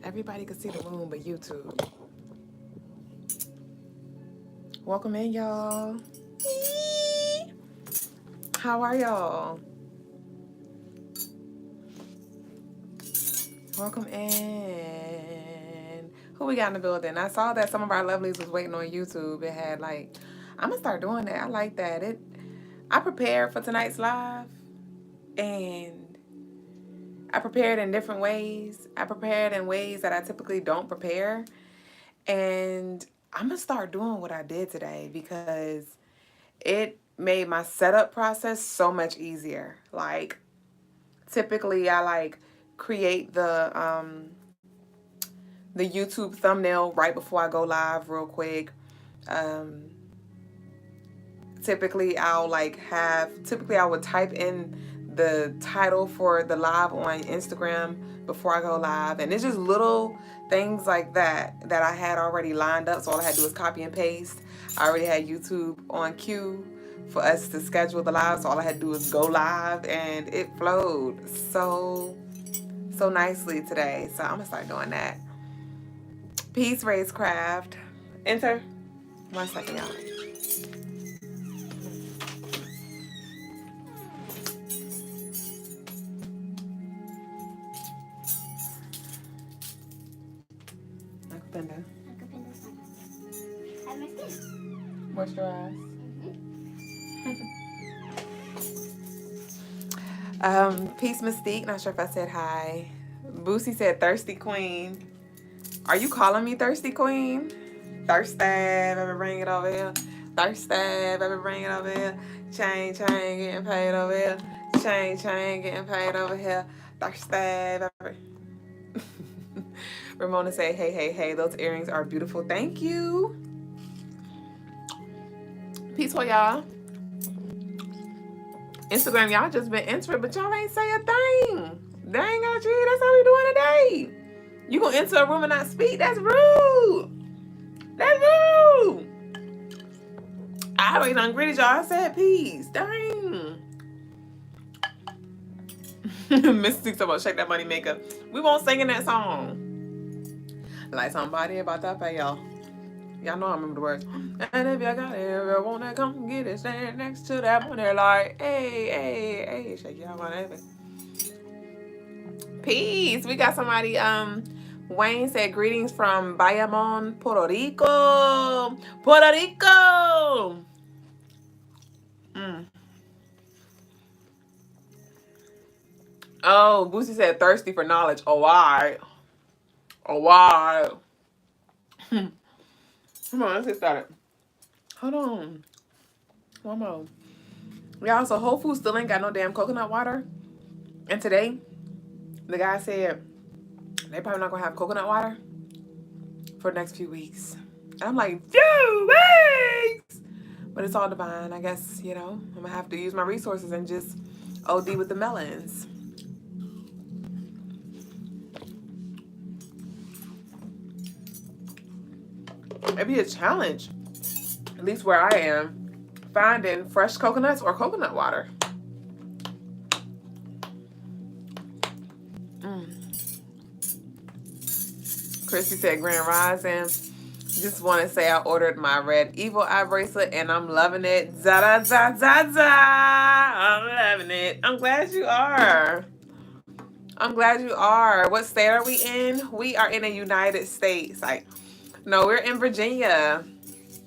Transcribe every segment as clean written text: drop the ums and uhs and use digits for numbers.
Everybody can see the moon but YouTube. Welcome in, y'all. How are y'all? Welcome in. Who we got in the building? I saw that some of our lovelies was waiting on YouTube. It had like, I'm gonna start doing that. I like that. I prepared for tonight's live, and I prepared in different ways. I prepared in ways that I typically don't prepare, and I'm gonna start doing what I did today because it made my setup process so much easier. Like, typically I like create the YouTube thumbnail right before I go live real quick. Typically I would type in the title for the live on Instagram before I go live, and it's just little things like that I had already lined up, so all I had to do was copy and paste. I already had YouTube on cue for us to schedule the live, so all I had to do was go live, and it flowed so nicely today. So I'm gonna start doing that. Peace, Racecraft. Enter. 1 second, y'all. Moisturize. Peace, Mystique. Not sure if I said hi. Boosie said thirsty queen. Are you calling me thirsty queen? Thirsty, baby, bring it over here. Thirsty, baby, bring it over here. Chain, getting paid over here. Chain, getting paid over here. Thirsty, baby. Ramona said, hey, those earrings are beautiful. Thank you. Peaceful, y'all. Instagram, y'all just been entering, but y'all ain't say a thing. Dang, OG, that's how we doing today. You gonna enter a room and not speak? That's rude. That's rude. I already done greeted y'all. I said peace. Dang. Mystic about shake that money maker. We won't sing in that song. Like somebody about that pay y'all. Y'all know I remember the words. And if you got it, wanna come get it, stand next to that money like, hey, shake y'all on that. Peace. We got somebody, Wayne said greetings from Bayamon, Puerto Rico. Puerto Rico. Oh, Boosie said thirsty for knowledge. Oh, why? Come on, let's get started. Hold on. One more. Y'all, so Whole Foods still ain't got no damn coconut water. And today, the guy said they probably not gonna have coconut water for the next few weeks. And I'm like, few weeks! But it's all divine. I guess, you know, I'm gonna have to use my resources and just OD with the melons. It'd be a challenge, at least where I am, finding fresh coconuts or coconut water. Christy said, Grand Rising. Just want to say I ordered my red evil eye bracelet and I'm loving it. I'm loving it. I'm glad you are. What state are we in? We are in the United States. No, we're in Virginia.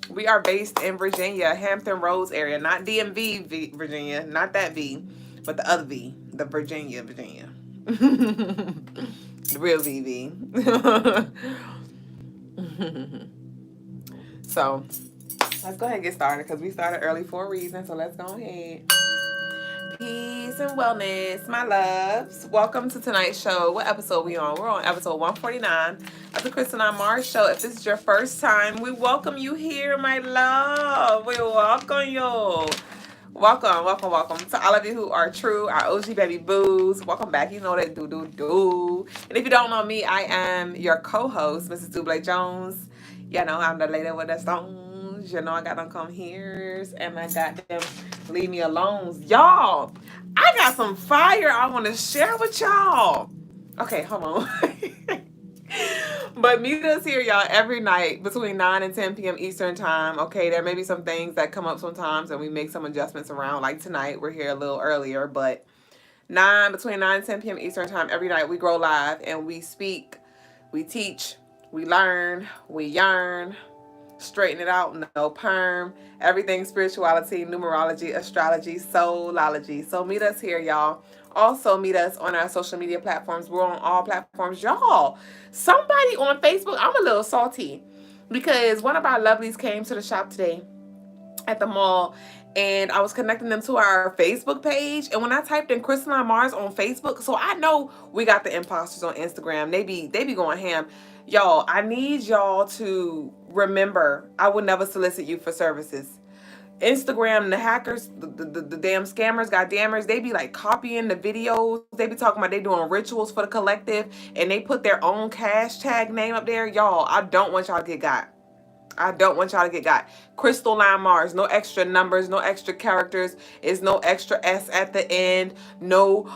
We are based in Virginia, Hampton Roads area, not DMV, Virginia, not that V, but the other V, the Virginia. The real VV. So, let's go ahead and get started because we started early for a reason, so let's go ahead. Peace and wellness, my loves. Welcome to tonight's show. What episode we on? We're on episode 149 of the Crystalinemarsshow. If this is your first time, we welcome you here, my love. We welcome you. Welcome to all of you who are true, our OG baby boos. Welcome back. You know that do. And if you don't know me, I am your co-host, Mrs. Duüblè Jones. You know, I'm the lady with the stones. You know, I got them come here and I got them leave me alone. Y'all, I got some fire I want to share with y'all. Okay, hold on. But meet us here, y'all, every night between 9 and 10 p.m. Eastern time. Okay, there may be some things that come up sometimes and we make some adjustments around. Like tonight, we're here a little earlier, but between 9 and 10 p.m. Eastern time every night, we grow live and we speak, we teach, we learn, we yearn, straighten it out, no perm, everything spirituality, numerology, astrology, soulology. So meet us here, y'all. Also meet us on our social media platforms. We're on all platforms. Y'all, somebody on Facebook, I'm a little salty because one of our lovelies came to the shop today at the mall and I was connecting them to our Facebook page. And when I typed in Crystalline Mars on Facebook, so I know we got the imposters on Instagram. They be going ham. Y'all, I need y'all to remember, I would never solicit you for services. Instagram, the hackers, the damn scammers, goddammers, they be like copying the videos. They be talking about they doing rituals for the collective and they put their own hashtag name up there. Y'all, I don't want y'all to get got. I don't want y'all to get got. Crystalline Mars, no extra numbers, no extra characters, is no extra S at the end, no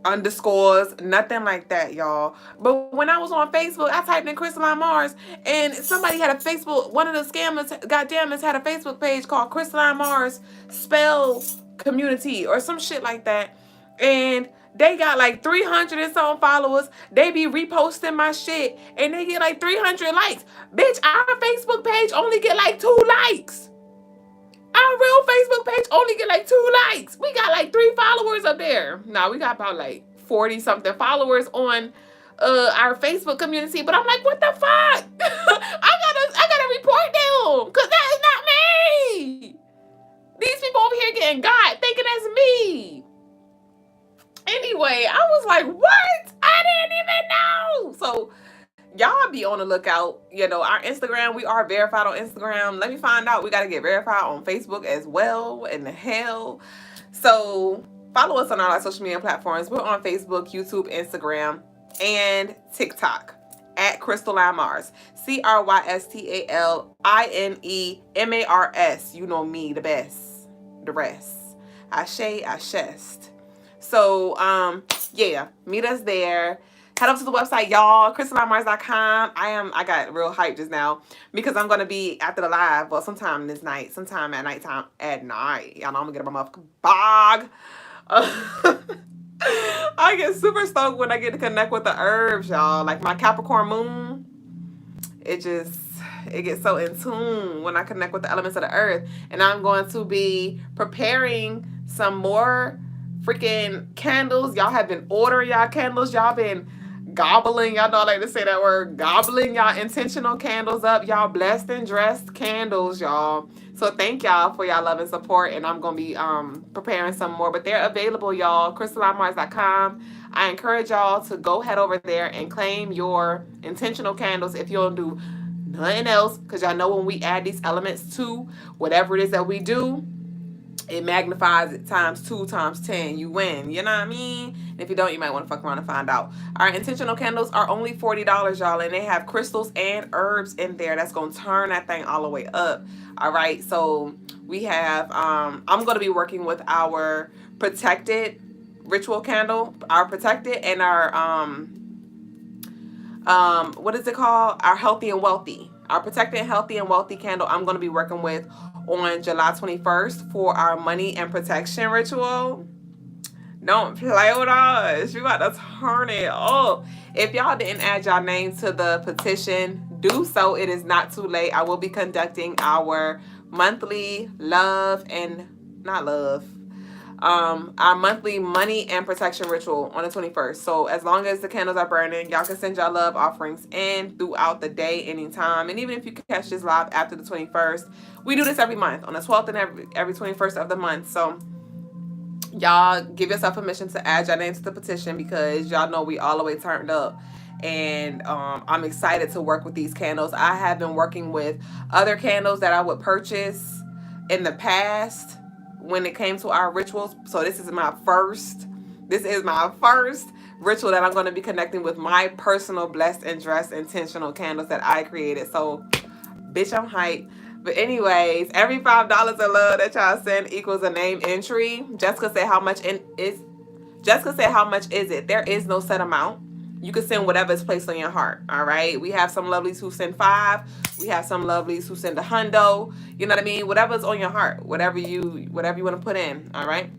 underscores, nothing like that, y'all. But when I was on Facebook, I typed in Crystalline Mars and somebody had a Facebook, one of the scammers, goddammit, had a Facebook page called Crystalline Mars Spell Community or some shit like that. And they got like 300 and some followers. They be reposting my shit and they get like 300 likes. Bitch, our Facebook page only get like 2 likes. Our real Facebook page only get like 2 likes. We got like 3 followers up there. Now we got about like 40 something followers on our Facebook community. But I'm like, what the fuck? I gotta report them because that is not me. These people over here getting got thinking that's me. Anyway, I was like, what? I didn't even know. So y'all be on the lookout. You know, our Instagram, we are verified on Instagram. Let me find out. We got to get verified on Facebook as well. In the hell. So follow us on all our social media platforms. We're on Facebook, YouTube, Instagram, and TikTok at Crystalline Mars. CRYSTALINEMARS. You know me, the best. The rest. Ashe, Ashest. So, yeah, meet us there. Head up to the website, y'all, crystalinemars.com. I got real hyped just now because I'm going to be after the live, well, sometime this night, sometime at nighttime, at night. Y'all know I'm going to get on my motherfucking bog. I get super stoked when I get to connect with the herbs, y'all. Like my Capricorn moon, it gets so in tune when I connect with the elements of the earth. And I'm going to be preparing some more freaking candles. Y'all have been ordering y'all candles. Y'all been gobbling. Y'all know I like to say that word. Gobbling y'all intentional candles up. Y'all blessed and dressed candles, y'all. So thank y'all for y'all love and support. And I'm going to be preparing some more. But they're available, y'all. crystalinemars.com. I encourage y'all to go head over there and claim your intentional candles if you don't do nothing else. Because y'all know when we add these elements to whatever it is that we do, it magnifies it times 2 times 10. You win. You know what I mean? And if you don't, you might want to fuck around and find out. Our intentional candles are only $40, y'all. And they have crystals and herbs in there. That's going to turn that thing all the way up. All right. So we have, I'm going to be working with our protected ritual candle, our protected, and our, what is it called? Our healthy and wealthy. Our protected, healthy, and wealthy candle I'm going to be working with on July 21st for our money and protection ritual. Don't play with us. We about to turn it up. If y'all didn't add y'all name to the petition, do so. It is not too late. I will be conducting our monthly our monthly money and protection ritual on the 21st. So as long as the candles are burning, y'all can send y'all love offerings in throughout the day, anytime. And even if you catch this live after the 21st, we do this every month on the 12th and every 21st of the month. So y'all give yourself permission to add your name to the petition because y'all know we all the way turned up. And I'm excited to work with these candles. I have been working with other candles that I would purchase in the past when it came to our rituals. So this is my first ritual that I'm going to be connecting with my personal blessed and dressed intentional candles that I created. So bitch, I'm hyped. But anyways, every $5 of love that y'all send equals a name entry. Jessica said how much is it? There is no set amount. you can send whatever is placed on your heart. All right. We have some lovelies who send 5. We have some lovelies who send a hundo. You know what I mean? Whatever's on your heart, whatever you want to put in. All right.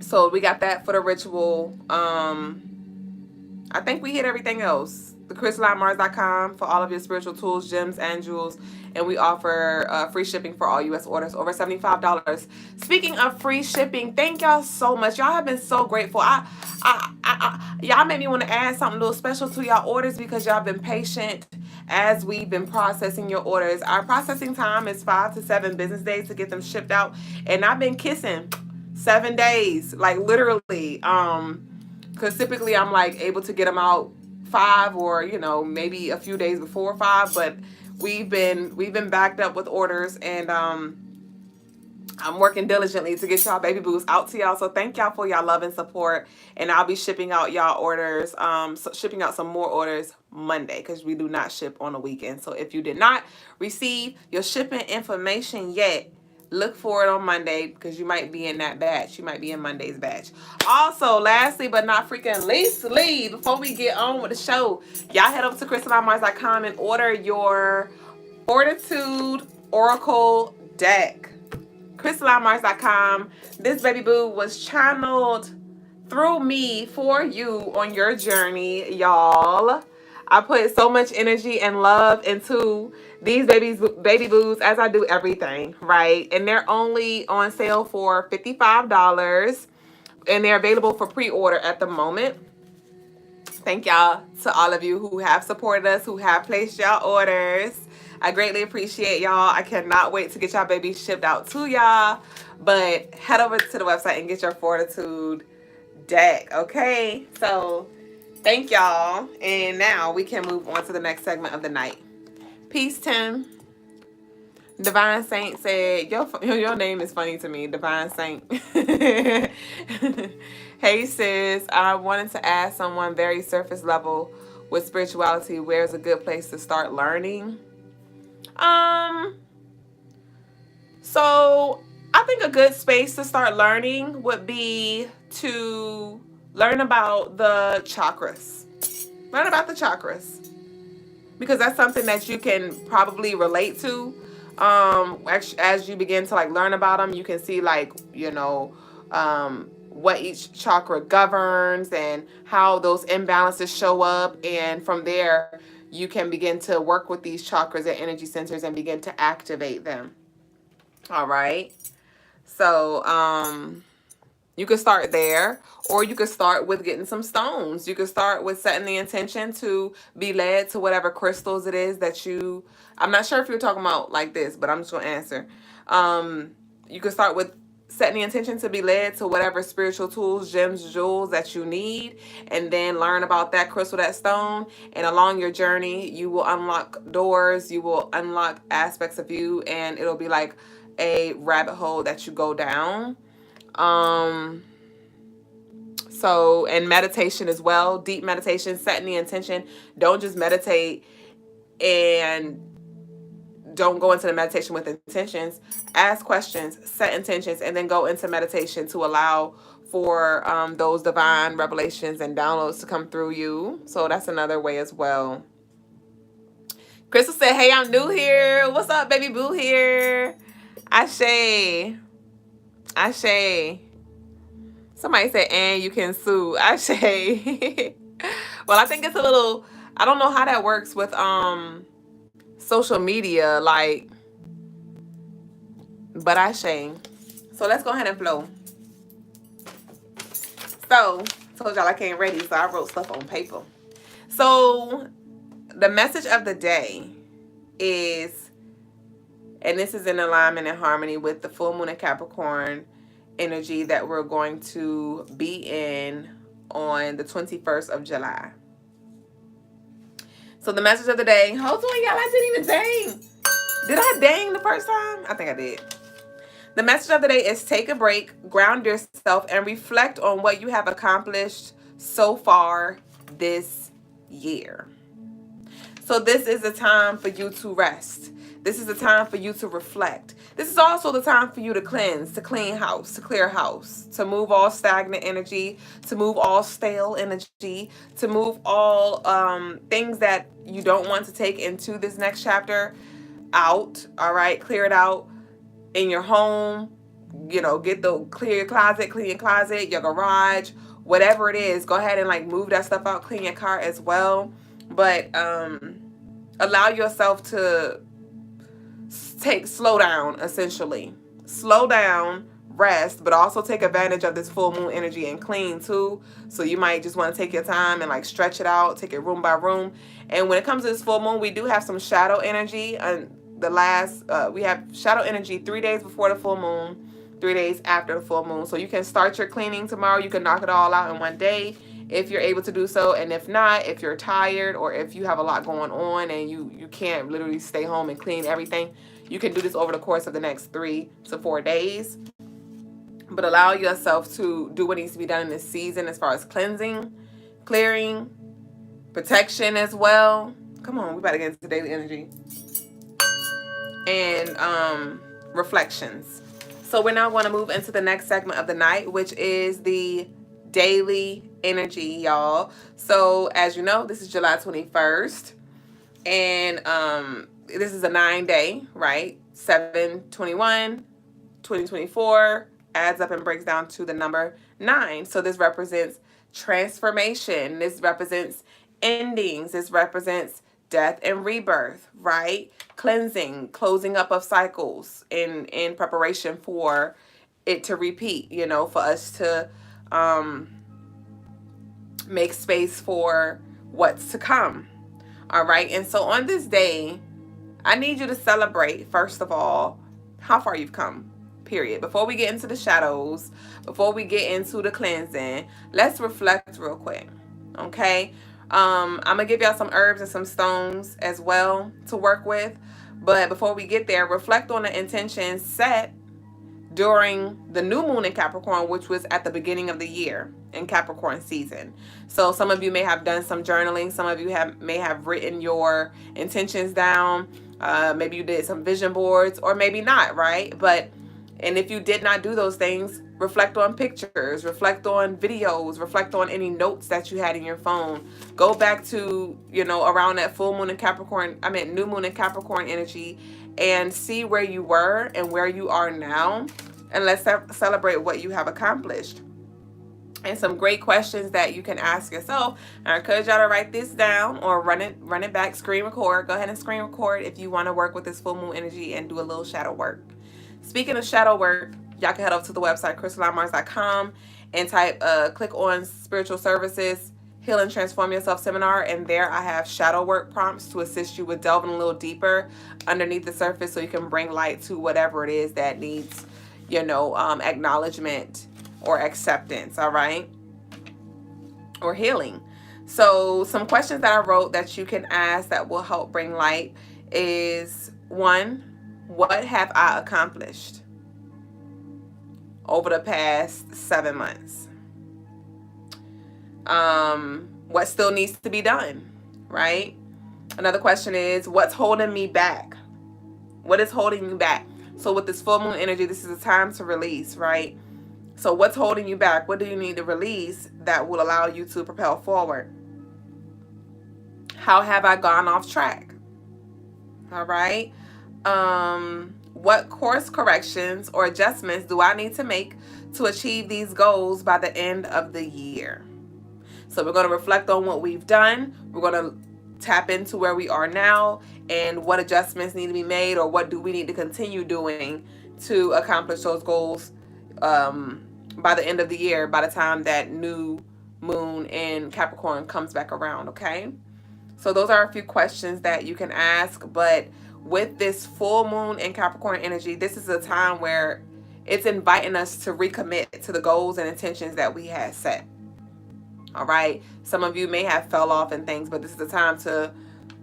So we got that for the ritual. I think we hit everything else. The Crystalinemarsshow.com for all of your spiritual tools, gems, and jewels. And we offer free shipping for all U.S. orders over $75. Speaking of free shipping, thank y'all so much. Y'all have been so grateful. Y'all made me want to add something a little special to y'all orders because y'all been patient as we've been processing your orders. Our processing time is 5 to 7 business days to get them shipped out. And I've been kissing 7 days, like literally. Because typically I'm like able to get them out 5 or, you know, maybe a few days before 5, but we've been backed up with orders, and I'm working diligently to get y'all baby boos out to y'all. So thank y'all for y'all love and support, and I'll be shipping out y'all orders, shipping out some more orders Monday because we do not ship on the weekend. So if you did not receive your shipping information yet, look for it on Monday because you might be in that batch. You might be in Monday's batch. Also, lastly but not freaking leastly, before we get on with the show, y'all head over to Crystalinemarsshow.com and order your Fortitude Oracle deck. Crystalinemarsshow.com. This baby boo was channeled through me for you on your journey, y'all. I put so much energy and love into these baby boos, as I do everything, right? And they're only on sale for $55, and they're available for pre-order at the moment. Thank y'all to all of you who have supported us, who have placed y'all orders. I greatly appreciate y'all. I cannot wait to get y'all babies shipped out to y'all. But head over to the website and get your Fortitude deck, okay? So thank y'all. And now we can move on to the next segment of the night. Peace, Tim. Divine Saint said, your name is funny to me, Divine Saint. Hey, sis, I wanted to ask someone very surface level with spirituality, where's a good place to start learning? So I think a good space to start learning would be to learn about the chakras. Learn about the chakras. Because that's something that you can probably relate to. As you begin to like learn about them, you can see like, you know, what each chakra governs and how those imbalances show up. And from there, you can begin to work with these chakras and energy centers and begin to activate them. All right. So, you could start there, or you could start with getting some stones. You could start with setting the intention to be led to whatever crystals it is that you, I'm not sure if you're talking about like this, but I'm just going to answer. You could start with setting the intention to be led to whatever spiritual tools, gems, jewels that you need, and then learn about that crystal, that stone. And along your journey, you will unlock doors, you will unlock aspects of you, and it'll be like a rabbit hole that you go down. So, and meditation as well, deep meditation, setting the intention. Don't just meditate and don't go into the meditation with intentions. Ask questions, set intentions, and then go into meditation to allow for those divine revelations and downloads to come through you. So that's another way as well. Crystal said, hey, I'm new here. What's up, baby boo here? Ashe. Ashe. Somebody said, and you can sue. Ashe. Well, I think it's a little, I don't know how that works with social media, like, but Ashe. So let's go ahead and flow. So, told y'all I came ready, so I wrote stuff on paper. So, the message of the day is, and this is in alignment and harmony with the full moon in Capricorn energy that we're going to be in on the 21st of July. So the message of the day, hold on y'all, I didn't even dang. Did I dang the first time? I think I did. The message of the day is take a break, ground yourself, and reflect on what you have accomplished so far this year. So this is a time for you to rest. This is the time for you to reflect. This is also the time for you to cleanse, to clean house, to clear house, to move all stagnant energy, to move all stale energy, to move all things that you don't want to take into this next chapter out. All right, clear it out in your home. You know, clear your closet, your garage, whatever it is. Go ahead and like move that stuff out, clean your car as well. But allow yourself to slow down, essentially. Slow down, rest, but also take advantage of this full moon energy and clean too. So you might just want to take your time and like stretch it out, take it room by room. And when it comes to this full moon, we do have some shadow energy. And we have shadow energy 3 days before the full moon, 3 days after the full moon. So you can start your cleaning tomorrow. You can knock it all out in one day if you're able to do so. And if not, if you're tired or if you have a lot going on and you can't literally stay home and clean everything, you can do this over the course of the next 3 to 4 days. But allow yourself to do what needs to be done in this season as far as cleansing, clearing, protection as well. Come on, we better get into daily energy. And reflections. So we're now going to move into the next segment of the night, which is the daily energy, y'all. So as you know, this is July 21st. And this is a 9-day, right? 7/21, 2024 adds up and breaks down to the number 9. So this represents transformation. This represents endings. This represents death and rebirth, right? Cleansing, closing up of cycles in preparation for it to repeat, you know, for us to make space for what's to come. All right. And so on this day, I need you to celebrate, first of all, how far you've come, period. Before we get into the shadows, before we get into the cleansing, let's reflect real quick. Okay. I'm going to give y'all some herbs and some stones as well to work with. But before we get there, reflect on the intentions set during the new moon in Capricorn, which was at the beginning of the year in Capricorn season. So some of you may have done some journaling. Some of you may have written your intentions down. Maybe you did some vision boards or maybe not, right? And if you did not do those things, reflect on pictures, reflect on videos, reflect on any notes that you had in your phone. Go back to, you know, around that full moon in Capricorn, new moon in Capricorn energy, and see where you were and where you are now. And let's celebrate what you have accomplished. And some great questions that you can ask yourself. I encourage y'all to write this down or run it back, screen record. Go ahead and screen record if you want to work with this full moon energy and do a little shadow work. Speaking of shadow work, y'all can head over to the website Crystalinemarsshow.com and click on Spiritual Services, Heal and Transform Yourself Seminar. And there I have shadow work prompts to assist you with delving a little deeper underneath the surface so you can bring light to whatever it is that needs, you know, acknowledgement or acceptance, all right? Or healing. So some questions that I wrote that you can ask that will help bring light is, 1, what have I accomplished over the past 7 months? What still needs to be done, right? Another question is, what's holding me back? What is holding you back? So with this full moon energy, this is a time to release, right? So what's holding you back? What do you need to release that will allow you to propel forward? How have I gone off track? All right. What course corrections or adjustments do I need to make to achieve these goals by the end of the year? So we're going to reflect on what we've done. We're going to tap into where we are now and what adjustments need to be made, or what do we need to continue doing to accomplish those goals by the end of the year, by the time that new moon in Capricorn comes back around, okay? So those are a few questions that you can ask. But with this full moon in Capricorn energy, this is a time where it's inviting us to recommit to the goals and intentions that we had set. All right. Some of you may have fell off and things, but this is the time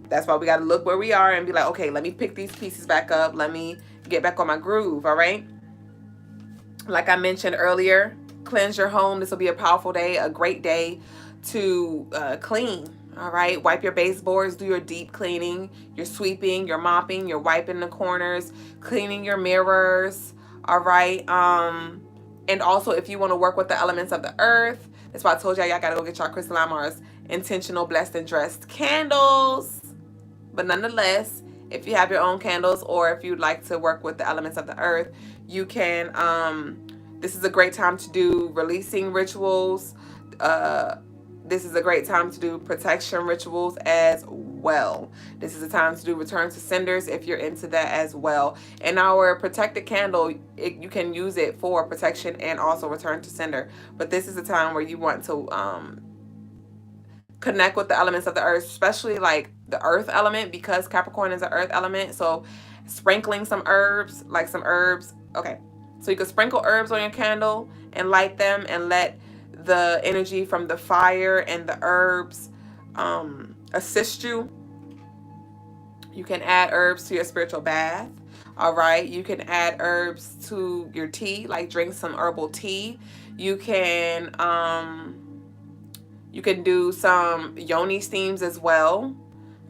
that's why we got to look where we are and be like, okay, let me pick these pieces back up. Let me get back on my groove. All right. Like I mentioned earlier, cleanse your home. This will be a powerful day, a great day to clean, All right, wipe your baseboards, do your deep cleaning, your sweeping, your mopping, your wiping the corners, cleaning your mirrors. All right. And also if you want to work with the elements of the earth, that's why I told y'all gotta go get y'all Crystalline Mars intentional blessed and dressed candles. But nonetheless, if you have your own candles or if you'd like to work with the elements of the earth, you can this is a great time to do releasing rituals. This is a great time to do protection rituals as well. This is a time to do return to senders if you're into that as well. And our protected candle, you can use it for protection and also return to sender. But this is a time where you want to connect with the elements of the earth, especially like the earth element, because Capricorn is an earth element. So sprinkling some herbs, okay, so you can sprinkle herbs on your candle and light them and let the energy from the fire and the herbs assist you. You can add herbs to your spiritual bath. All right, you can add herbs to your tea, like drink some herbal tea. You can do some yoni steams as well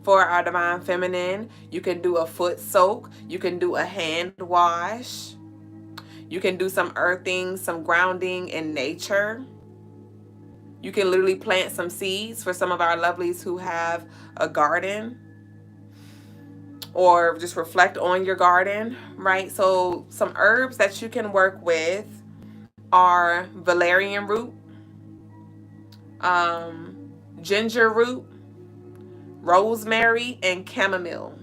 for our divine feminine. You can do a foot soak. You can do a hand wash. You can do some earthing, some grounding in nature. You can literally plant some seeds for some of our lovelies who have a garden, or just reflect on your garden, right? So some herbs that you can work with are valerian root, ginger root, rosemary, and chamomile.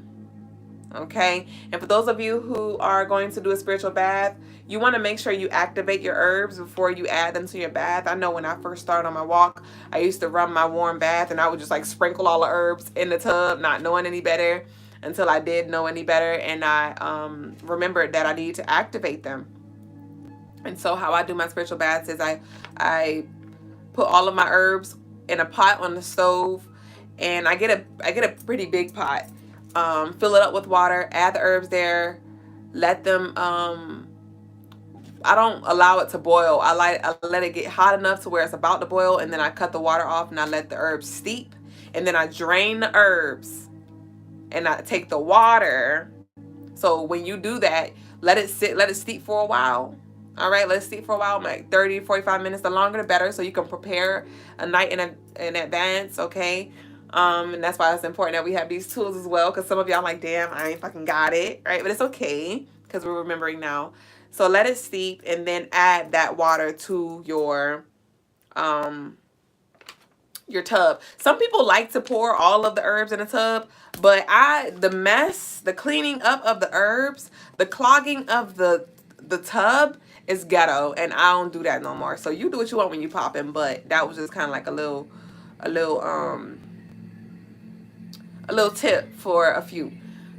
Okay, and for those of you who are going to do a spiritual bath, you want to make sure you activate your herbs before you add them to your bath. I know when I first started on my walk, I used to run my warm bath and I would just like sprinkle all the herbs in the tub, not knowing any better, until I did know any better, and I remembered that I needed to activate them. And so how I do my spiritual baths is I put all of my herbs in a pot on the stove, and I get a pretty big pot. Fill it up with water, add the herbs there, let them I don't allow it to boil. I let it get hot enough to where it's about to boil, and then I cut the water off and I let the herbs steep, and then I drain the herbs and I take the water. So when you do that, let it steep for a while. All right, let it steep for a while, like 30, 45 minutes. The longer the better, so you can prepare a night in advance, okay? And that's why it's important that we have these tools as well, because some of y'all like, damn, I ain't fucking got it, right? But it's okay, because we're remembering now. So let it steep, and then add that water to your tub. Some people like to pour all of the herbs in a tub, but the cleaning up of the herbs, the clogging of the tub is ghetto, and I don't do that no more. So you do what you want when you pop in, but that was just kind of like a little tip for a few.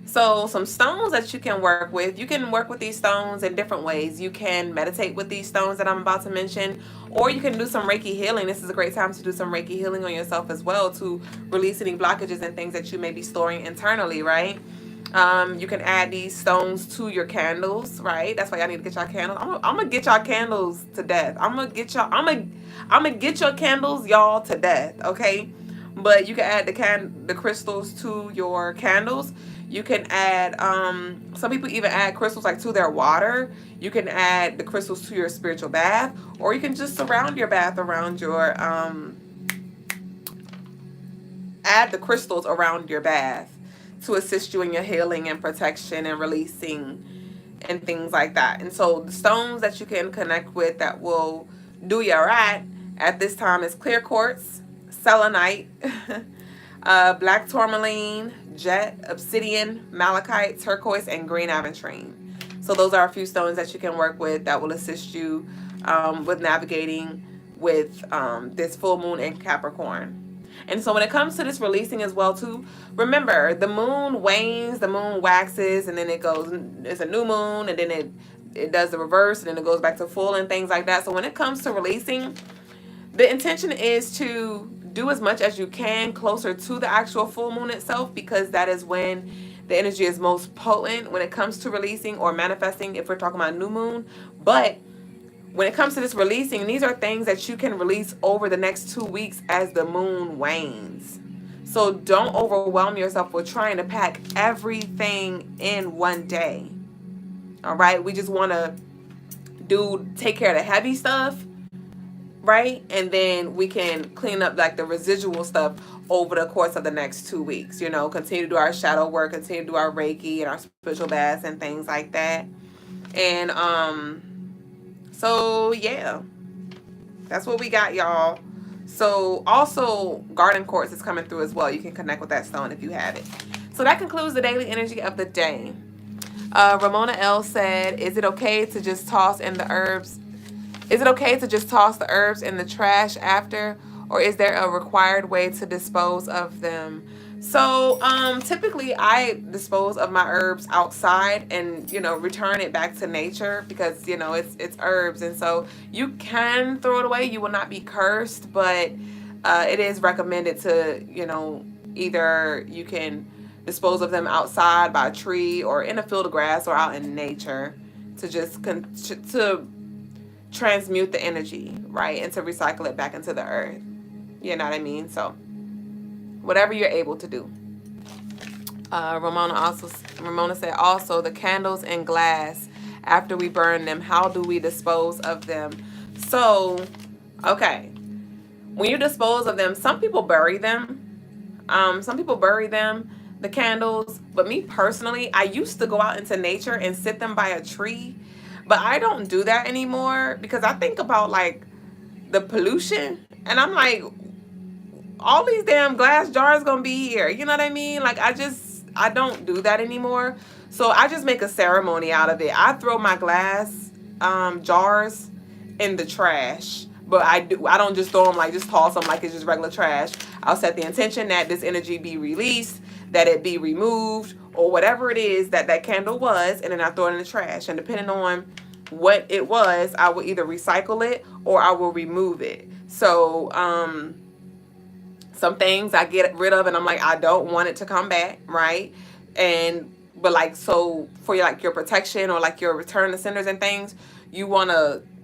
So some stones that you can work with. You can work with these stones in different ways. You can meditate with these stones that I'm about to mention, or you can do some Reiki healing. This is a great time to do some Reiki healing on yourself as well, to release any blockages and things that you may be storing internally, right? You can add these stones to your candles, right? That's why y'all need to get y'all candles. I'm gonna get y'all candles to death. I'm gonna get your candles, y'all, to death, okay? But you can add the crystals to your candles. You can add, some people even add crystals like to their water. You can add the crystals to your spiritual bath, or you can just surround your bath around your, add the crystals around your bath to assist you in your healing and protection and releasing and things like that. And so the stones that you can connect with that will do you right at this time is clear quartz, selenite, black tourmaline, jet, obsidian, malachite, turquoise, and green aventurine. So those are a few stones that you can work with that will assist you with navigating with this full moon in Capricorn. And so when it comes to this releasing as well too, remember the moon wanes, the moon waxes, and then it's a new moon, and then it does the reverse, and then it goes back to full and things like that. So when it comes to releasing, the intention is to do as much as you can closer to the actual full moon itself, because that is when the energy is most potent when it comes to releasing or manifesting, if we're talking about new moon. But when it comes to this releasing, these are things that you can release over the next 2 weeks as the moon wanes. So don't overwhelm yourself with trying to pack everything in one day. All right, we just want to take care of the heavy stuff, right? And then we can clean up like the residual stuff over the course of the next 2 weeks. You know, continue to do our shadow work, continue to do our Reiki and our spiritual baths and things like that. And so yeah, that's what we got, y'all. So also garden quartz is coming through as well. You can connect with that stone if you have it. So that concludes the daily energy of the day. Ramona L said, is it okay to just toss in the herbs? Is it okay to just toss the herbs in the trash after? Or is there a required way to dispose of them? So typically I dispose of my herbs outside and, you know, return it back to nature because, you know, it's herbs. And so you can throw it away. You will not be cursed, but it is recommended to, you know, either you can dispose of them outside by a tree or in a field of grass or out in nature to just to transmute the energy, right? And to recycle it back into the earth. You know what I mean? So whatever you're able to do. Ramona said also the candles in glass, after we burn them, how do we dispose of them? So, okay. When you dispose of them, some people bury them. The candles. But me personally, I used to go out into nature and sit them by a tree. But I don't do that anymore because I think about like the pollution. And I'm like, all these damn glass jars gonna be here. You know what I mean? Like I don't do that anymore. So I just make a ceremony out of it. I throw my glass jars in the trash. But I don't just throw them like just toss them like it's just regular trash. I'll set the intention that this energy be released, that it be removed, or whatever it is that candle was, and then I throw it in the trash. And depending on what it was, I will either recycle it or I will remove it. So some things I get rid of and I'm like, I don't want it to come back, right? But like, so for your protection or like your return to senders and things,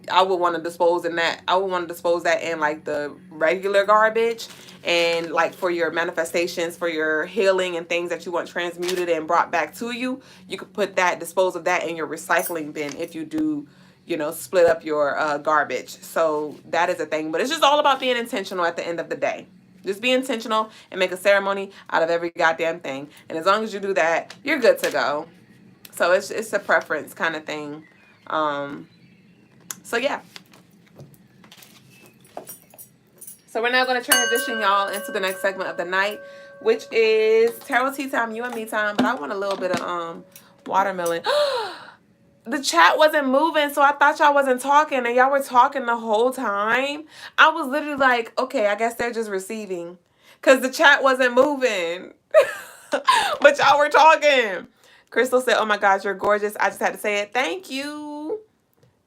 I would want to dispose that in like the regular garbage. And like for your manifestations, for your healing and things that you want transmuted and brought back to you, you could dispose of that in your recycling bin if you do, you know, split up your garbage. So that is a thing. But it's just all about being intentional at the end of the day. Just be intentional and make a ceremony out of every goddamn thing. And as long as you do that, you're good to go. So it's a preference kind of thing. So yeah. So we're now going to transition y'all into the next segment of the night, which is tarot tea time, you and me time. But I want a little bit of watermelon. The chat wasn't moving, so I thought y'all wasn't talking, and y'all were talking the whole time. I was literally like, okay, I guess they're just receiving, because the chat wasn't moving. But y'all were talking. Crystal said, oh my gosh, you're gorgeous. I just had to say it. Thank you.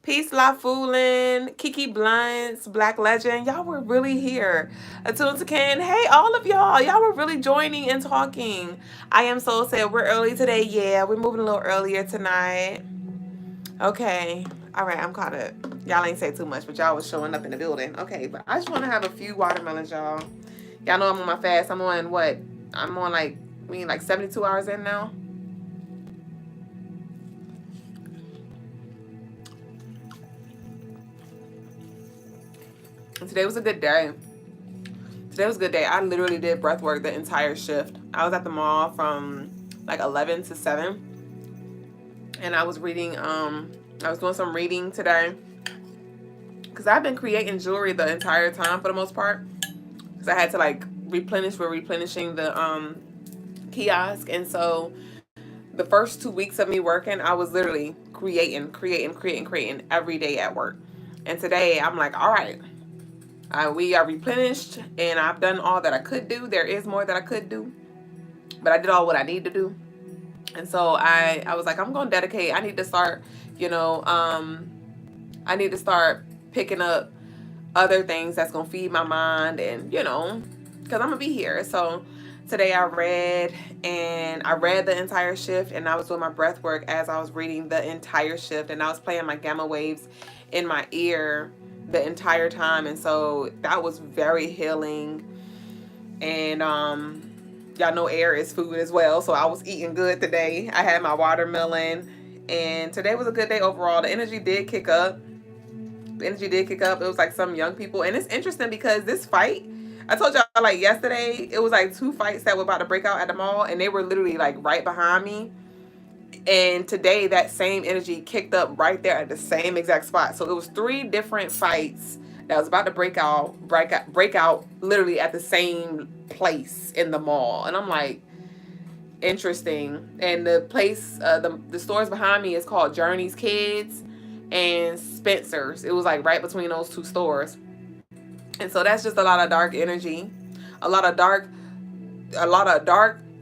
Peace, La Foolin, Kiki Blunts, Black Legend. Y'all were really here. Atune to Ken. Hey, all of y'all. Y'all were really joining and talking. I Am Soul said, we're early today. Yeah, we're moving a little earlier tonight. Okay. All right. I'm kind of, y'all ain't say too much, but y'all was showing up in the building. Okay. But I just want to have a few watermelons, y'all. Y'all know I'm on my fast. I'm on what? I'm on like 72 hours in now. And today was a good day. I literally did breath work the entire shift. I was at the mall from like 11 to 7. And I was reading, I was doing some reading today. Because I've been creating jewelry the entire time for the most part. Because I had to like replenishing the kiosk. And so the first 2 weeks of me working, I was literally creating every day at work. And today I'm like, all right. We are replenished, and I've done all that I could do. There is more that I could do, but I did all what I need to do. And so I was like, I'm going to dedicate. I need to start, I need to start picking up other things that's going to feed my mind and, because I'm going to be here. So today I read the entire shift, and I was doing my breath work as I was reading the entire shift, and I was playing my gamma waves in my ear the entire time. And so that was very healing. And y'all know air is food as well. So I was eating good today. I had my watermelon, and today was a good day overall. The energy did kick up. It was like some young people, and it's interesting because this fight, I told y'all like yesterday, it was like 2 fights that were about to break out at the mall, and they were literally like right behind me. And today that same energy kicked up right there at the same exact spot. So it was 3 different fights that was about to break out literally at the same place in the mall. And I'm like, interesting. And the place, the stores behind me is called Journey's Kids and Spencer's. It was like right between those 2 stores. And so that's just a lot of dark energy, a lot of dark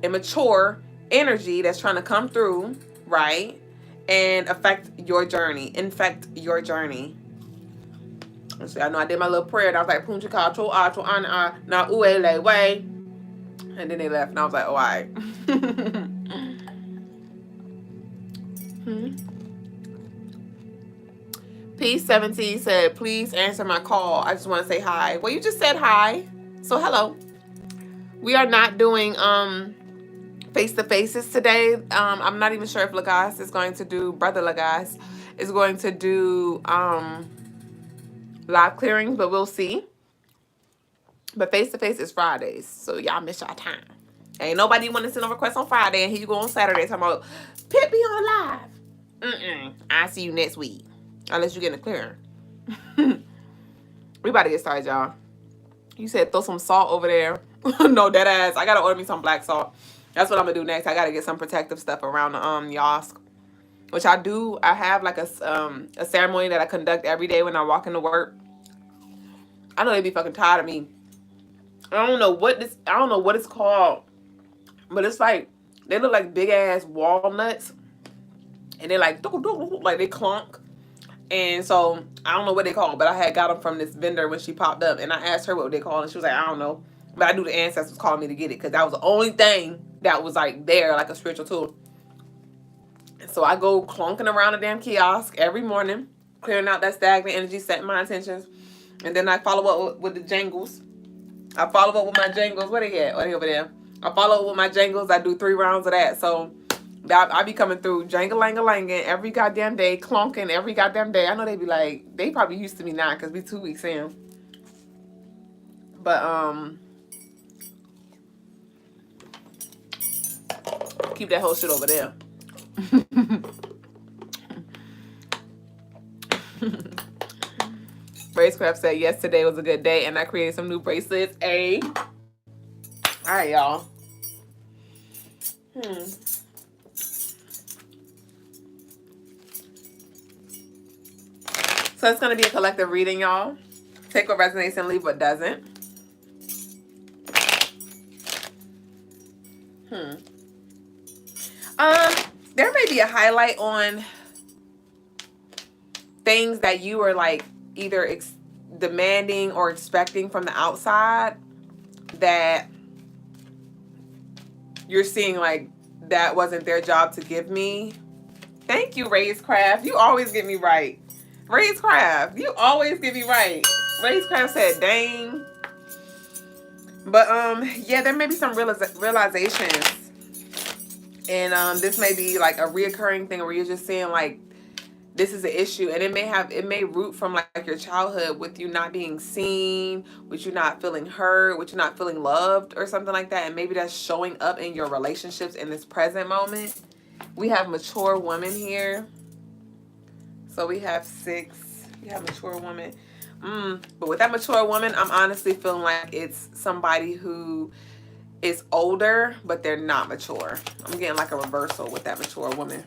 immature energy that's trying to come through, right? And infect your journey. So I know I did my little prayer, and I was like, Puncha Kacho Acho Ana Na Uele Way. And then they left, and I was like, oh, all right. P17 said, please answer my call. I just want to say hi. Well, you just said hi. So hello. We are not doing face-to-faces today. I'm not even sure if Logas is going to do, Brother Logas is going to do live clearings, but we'll see. But face-to-face is Fridays, so y'all miss y'all time. Ain't nobody want to send a request on Friday, and here you go on Saturday talking about, Pip be on live. I'll see you next week. Unless you get a clearing. We about to get started, y'all. You said throw some salt over there. No, dead ass. I gotta order me some black salt. That's what I'm gonna do next. I gotta get some protective stuff around the Yosk. Which I do. I have like a ceremony that I conduct every day when I walk into work. I know they be fucking tired of me. I don't know what it's called. But it's like they look like big ass walnuts. And they're like they clunk. And so, I don't know what they call it, but I had got them from this vendor when she popped up. And I asked her what they call it, and she was like, I don't know. But I knew the ancestors called me to get it, because that was the only thing that was, like, there, like a spiritual tool. And so, I go clunking around the damn kiosk every morning, clearing out that stagnant energy, setting my intentions. And then I follow up with the jangles. I follow up with my jangles. Where they at? Oh, they over there. I follow up with my jangles. I do 3 rounds of that. So, I be coming through jangle-lang-a-langing every goddamn day, clunking every goddamn day. I know they be like, they probably used to me now because we 2 weeks in. But, keep that whole shit over there. Bracecraft said, yes, today was a good day, and I created some new bracelets. All right, y'all. So it's going to be a collective reading, y'all. Take what resonates and leave what doesn't. There may be a highlight on things that you were like either demanding or expecting from the outside that you're seeing like that wasn't their job to give me. Thank you, Raisecraft. You always get me right. Raisecraft, you always get me right. Raisecraft said, dang. But yeah, there may be some realizations. And this may be like a reoccurring thing where you're just saying like this is an issue, and it may root from like your childhood with you not being seen, with you not feeling heard, with you not feeling loved or something like that. And maybe that's showing up in your relationships in this present moment. We have mature women here. So we have 6. We have mature woman. But with that mature woman, I'm honestly feeling like it's somebody who is older, but they're not mature. I'm getting like a reversal with that mature woman.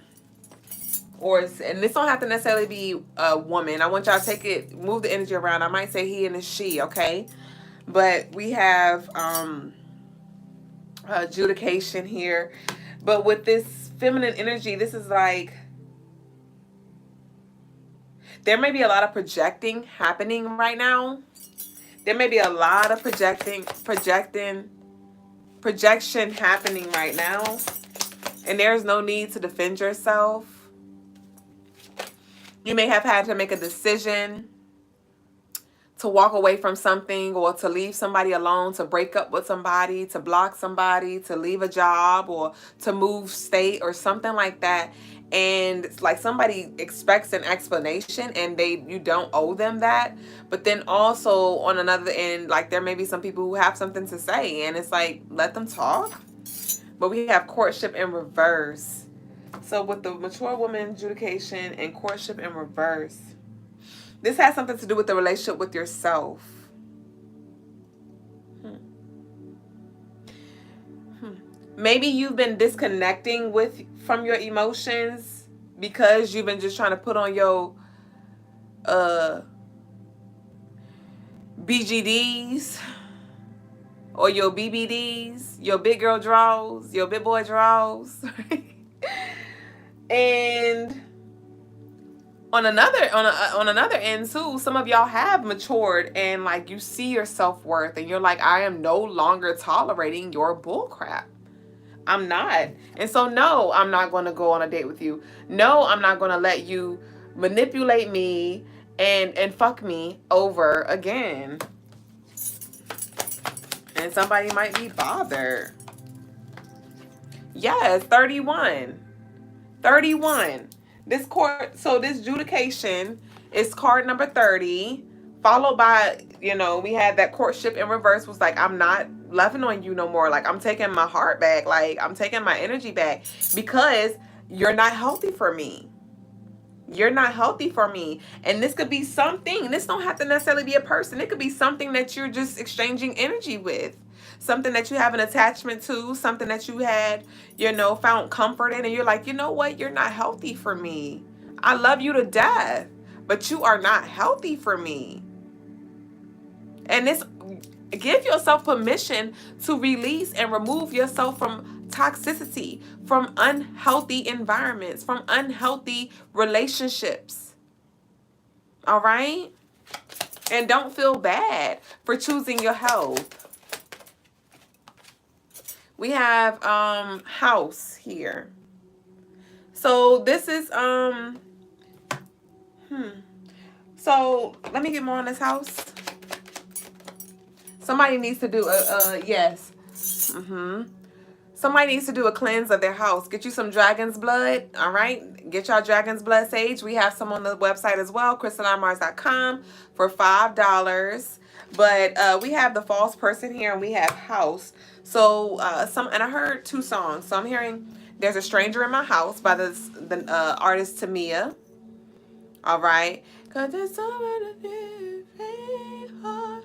And this don't have to necessarily be a woman. I want y'all to move the energy around. I might say he and a she, okay? But we have adjudication here. But with this feminine energy, this is like, there may be a lot of projecting happening right now. There may be a lot of projection happening right now. And there's no need to defend yourself. You may have had to make a decision to walk away from something, or to leave somebody alone, to break up with somebody, to block somebody, to leave a job, or to move state or something like that. And it's like somebody expects an explanation and you don't owe them that. But then also on another end, like there may be some people who have something to say, and it's like, let them talk. But we have courtship in reverse. So with the mature woman, adjudication, and courtship in reverse, this has something to do with the relationship with yourself. Maybe you've been disconnecting from your emotions because you've been just trying to put on your BGDs or your BBDs, your big girl draws, your big boy draws. And on another end too, some of y'all have matured and like you see your self-worth and you're like, I am no longer tolerating your bull crap. I'm not. And so no, I'm not going to go on a date with you. No, I'm not going to let you manipulate me and fuck me over again. And somebody might be bothered. Yes, 31. 31. This adjudication is card number 30, followed by, we had that courtship in reverse was like, I'm not loving on you no more. Like, I'm taking my heart back. Like, I'm taking my energy back because you're not healthy for me. You're not healthy for me. And this could be something. This don't have to necessarily be a person. It could be something that you're just exchanging energy with. Something that you have an attachment to, something that you had, found comfort in, and you're like, you know what? You're not healthy for me. I love you to death, but you are not healthy for me. And give yourself permission to release and remove yourself from toxicity, from unhealthy environments, from unhealthy relationships. All right? And don't feel bad for choosing your health. We have house here. So this is so let me get more on this house. Somebody needs to do yes. Somebody needs to do a cleanse of their house. Get you some dragon's blood, all right? Get y'all dragon's blood sage. We have some on the website as well, Crystalinemarsshow.com for $5. But we have the false person here and we have house. So and I heard two songs. So I'm hearing There's a Stranger in My House by the artist Tamia. All right. Cause there's someone hard.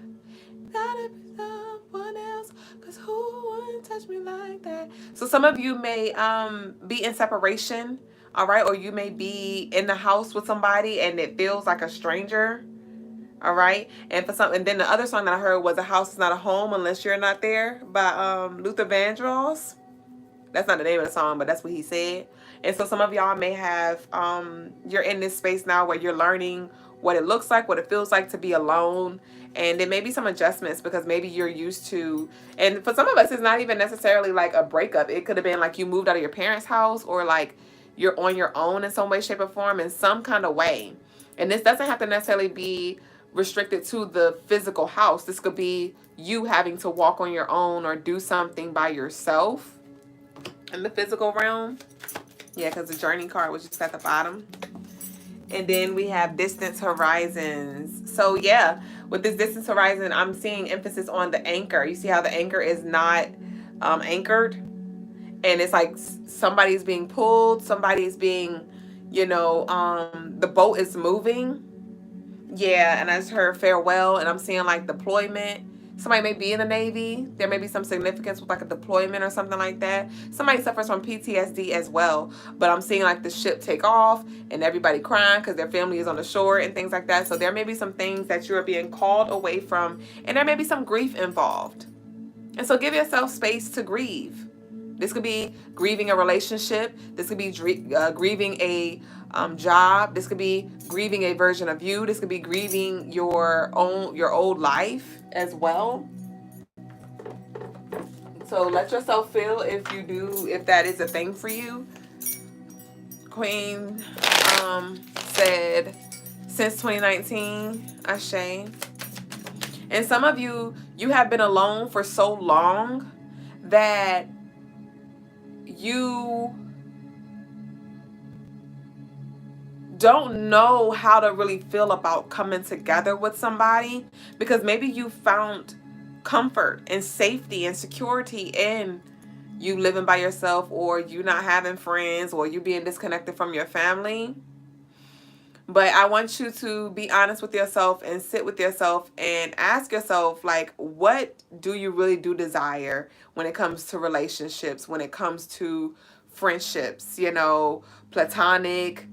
Gotta be someone else. Cause who wouldn't touch me like that? So some of you may be in separation. All right. Or you may be in the house with somebody and it feels like a stranger. All right. And then the other song that I heard was A House Is Not a Home Unless You're Not There by Luther Vandross. That's not the name of the song, but that's what he said. And so some of y'all may have, you're in this space now where you're learning what it looks like, what it feels like to be alone. And there may be some adjustments because maybe you're used to, and for some of us, it's not even necessarily like a breakup. It could have been like you moved out of your parents' house or like you're on your own in some way, shape, or form in some kind of way. And this doesn't have to necessarily be restricted to the physical house. This could be you having to walk on your own or do something by yourself in the physical realm. Yeah, because the journey card was just at the bottom. And then we have distance horizons. So yeah, with this distance horizon, I'm seeing emphasis on the anchor. You see how the anchor is not anchored? And it's like somebody's being pulled, somebody's being, the boat is moving. Yeah, and I just heard farewell, and I'm seeing like deployment. Somebody may be in the Navy. There may be some significance with like a deployment or something like that. Somebody suffers from PTSD as well. But I'm seeing like the ship take off and everybody crying because their family is on the shore and things like that. So there may be some things that you're being called away from, and there may be some grief involved. And so give yourself space to grieve. This could be grieving a relationship. This could be grieving a job. This could be grieving a version of you. This could be grieving your old life as well. So let yourself feel if that is a thing for you. Queen said since 2019, Ashe. And some of you have been alone for so long that you don't know how to really feel about coming together with somebody, because maybe you found comfort and safety and security in you living by yourself, or you not having friends, or you being disconnected from your family. But I want you to be honest with yourself and sit with yourself and ask yourself, like, what do you really do desire when it comes to relationships, when it comes to friendships, platonic,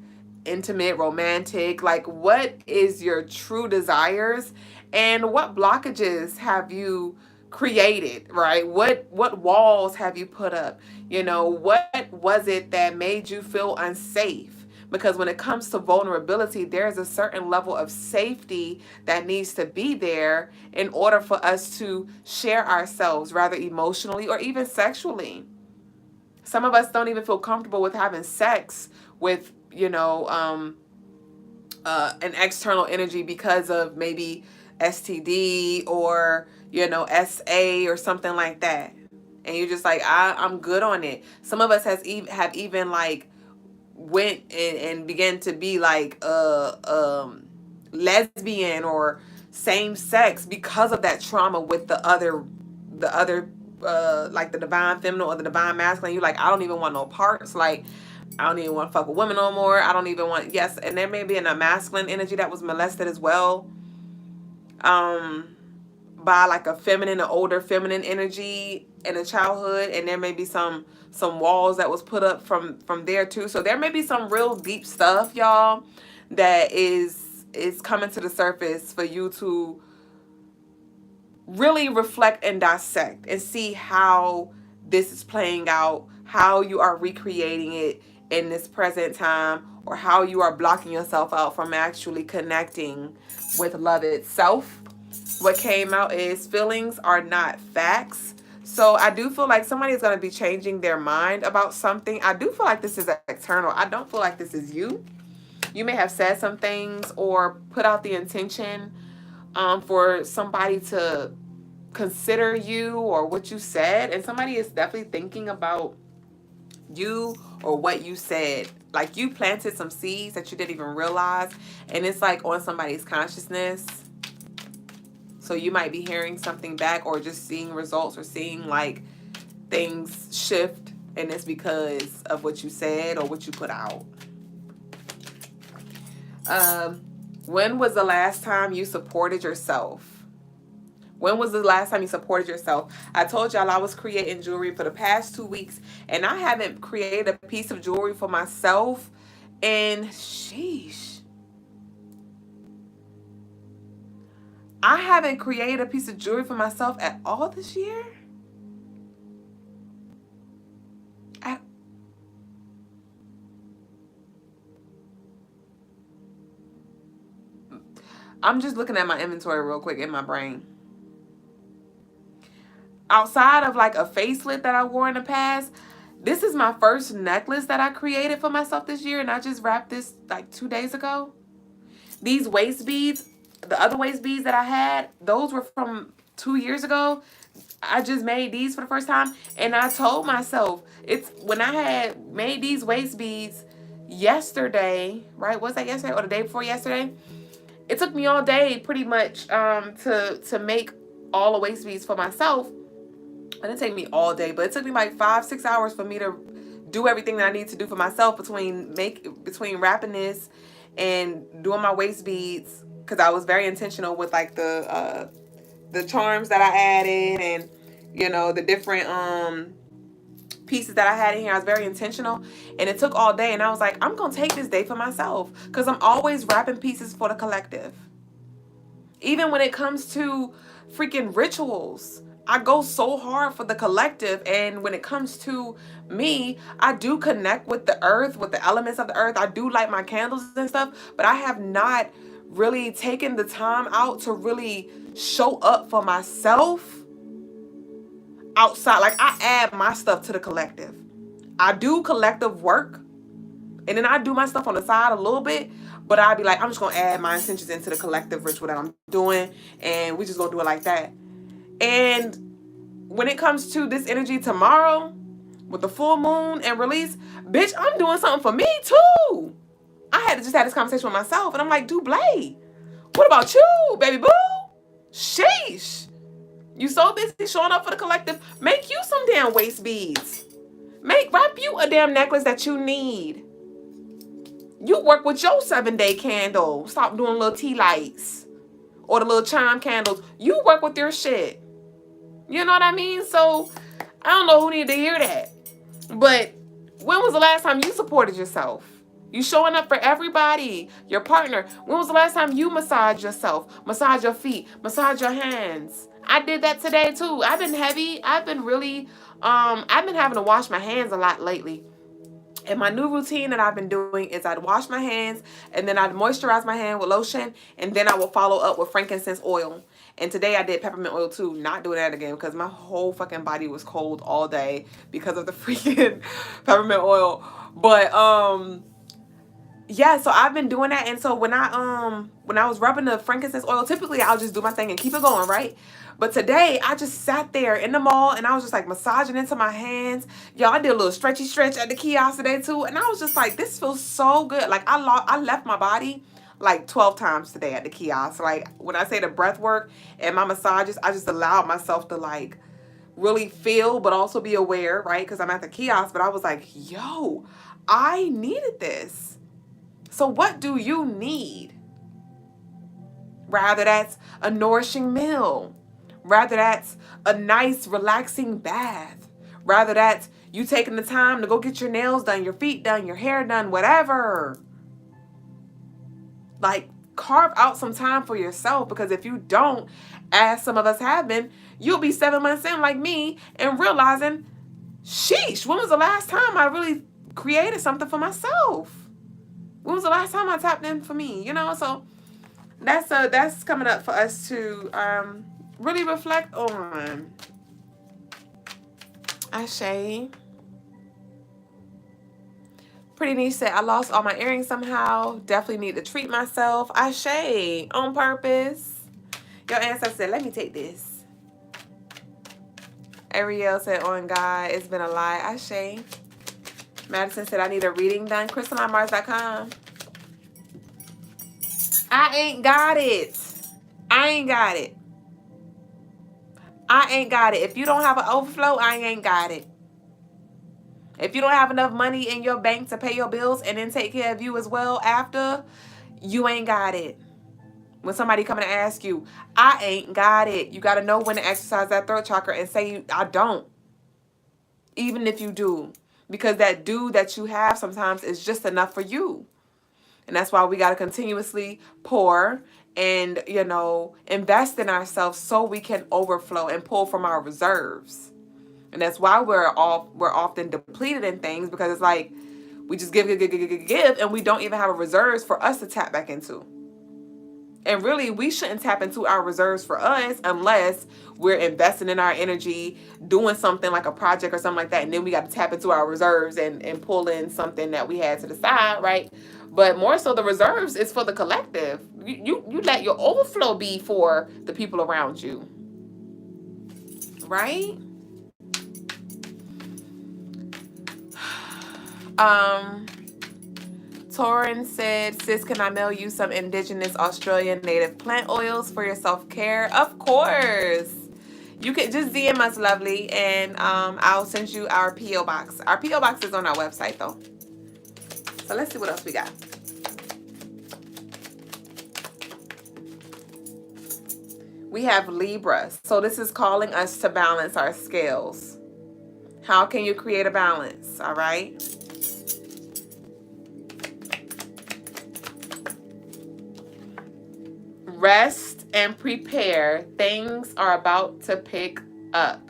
intimate, romantic? Like, what is your true desires, and what blockages have you created, right? What walls have you put up? What was it that made you feel unsafe? Because when it comes to vulnerability, there's a certain level of safety that needs to be there in order for us to share ourselves, rather emotionally or even sexually. Some of us don't even feel comfortable with having sex with, an external energy because of maybe STD or, SA or something like that. And you're just like, I'm good on it. Some of us have even like went and began to be like lesbian or same sex because of that trauma with the other like the divine feminine or the divine masculine. You're like, I don't even want no parts. Like, I don't even want to fuck with women no more. I don't even want, yes. And there may be a masculine energy that was molested as well, by like a feminine, an older feminine energy in a childhood. And there may be some walls that was put up from there too. So there may be some real deep stuff, y'all, that is coming to the surface for you to really reflect and dissect and see how this is playing out, how you are recreating it in this present time, or how you are blocking yourself out from actually connecting with love itself. What came out is feelings are not facts. So I do feel like somebody is going to be changing their mind about something. I do feel like this is external. I don't feel like this is you. You may have said some things or put out the intention for somebody to consider you or what you said. And somebody is definitely thinking about you or what you said. Like, you planted some seeds that you didn't even realize. And it's like on somebody's consciousness. So you might be hearing something back or just seeing results or seeing like things shift, and it's because of what you said or what you put out. When was the last time you supported yourself? When was the last time you supported yourself? I told y'all I was creating jewelry for the past 2 weeks, and I haven't created a piece of jewelry for myself in sheesh. I haven't created a piece of jewelry for myself at all this year. I'm just looking at my inventory real quick in my brain. Outside of like a facelet that I wore in the past, this is my first necklace that I created for myself this year, and I just wrapped this like 2 days ago. These waist beads, the other waist beads that I had, those were from 2 years ago. I just made these for the first time, and I told myself, it's when I had made these waist beads yesterday, right? Was that yesterday or the day before yesterday? It took me all day pretty much to make all the waist beads for myself. It didn't take me all day, but it took me like 5-6 hours for me to do everything that I need to do for myself between wrapping this and doing my waist beads, because I was very intentional with like the charms that I added and the different pieces that I had in here. I was very intentional, and it took all day, and I was like, I'm gonna take this day for myself, because I'm always wrapping pieces for the collective. Even when it comes to freaking rituals, I go so hard for the collective. And when it comes to me, I do connect with the earth, with the elements of the earth. I do light my candles and stuff, but I have not really taken the time out to really show up for myself outside. Like, I add my stuff to the collective. I do collective work, and then I do my stuff on the side a little bit, But I'll be like, I'm just going to add my intentions into the collective ritual that I'm doing, and we just going to do it like that. And when it comes to this energy tomorrow, with the full moon and release, bitch, I'm doing something for me too. I had to just have this conversation with myself, and I'm like, Duüblè, what about you, baby boo? Sheesh. You so busy showing up for the collective. Make you some damn waist beads. Wrap you a damn necklace that you need. You work with your 7-day candle. Stop doing little tea lights or the little chime candles. You work with your shit. You know what I mean? So I don't know who needed to hear that. But when was the last time you supported yourself? You showing up for everybody, your partner. When was the last time you massaged yourself? Massage your feet, massage your hands. I did that today too. I've been heavy. I've been really, I've been having to wash my hands a lot lately. And my new routine that I've been doing is I'd wash my hands, and then I'd moisturize my hand with lotion, and then I will follow up with frankincense oil. And today I did peppermint oil too. Not doing that again because my whole fucking body was cold all day because of the freaking peppermint oil. But yeah, so I've been doing that. And so when I was rubbing the frankincense oil, typically I'll just do my thing and keep it going, right? But today I just sat there in the mall and I was just like massaging into my hands. Y'all, I did a little stretchy stretch at the kiosk today too, and I was just like, this feels so good. Like I left my body like 12 times today at the kiosk. Like when I say the breath work and my massages, I just allowed myself to like really feel but also be aware, right? Because I'm at the kiosk, but I was like, yo, I needed this. So what do you need? Rather that's a nourishing meal. Rather that's a nice relaxing bath. Rather that's you taking the time to go get your nails done, your feet done, your hair done, whatever. Like carve out some time for yourself, because if you don't, as some of us have been, you'll be 7 months in like me and realizing, sheesh, when was the last time I really created something for myself? When was the last time I tapped in for me? You know, so that's coming up for us to really reflect on. Ashe. Pretty Niche said, I lost all my earrings somehow. Definitely need to treat myself. Ashe. On purpose. Your ancestor said, let me take this. Ariel said, on God, it's been a lie. Ashe. Madison said, I need a reading done. Crystalinemarsshow.com. I ain't got it. I ain't got it. I ain't got it. If you don't have an overflow, I ain't got it. If you don't have enough money in your bank to pay your bills and then take care of you as well after, you ain't got it. When somebody come and ask you, I ain't got it. You got to know when to exercise that throat chakra and say, I don't. Even if you do. Because that do that you have sometimes is just enough for you. And that's why we got to continuously pour and, you know, invest in ourselves so we can overflow and pull from our reserves. And that's why we're often depleted in things, because it's like we just give, and we don't even have a reserves for us to tap back into. And really, we shouldn't tap into our reserves for us unless we're investing in our energy, doing something like a project or something like that. And then we got to tap into our reserves and pull in something that we had to the side, right? But more so the reserves is for the collective. You let your overflow be for the people around you. Right? Torin said, sis, can I mail you some indigenous Australian native plant oils for your self-care? Of course. You can just DM us, lovely, and I'll send you our P.O. box. Our P.O. box is on our website, though. So let's see what else we got. We have Libra. So this is calling us to balance our scales. How can you create a balance? All right. Rest and prepare. Things are about to pick up.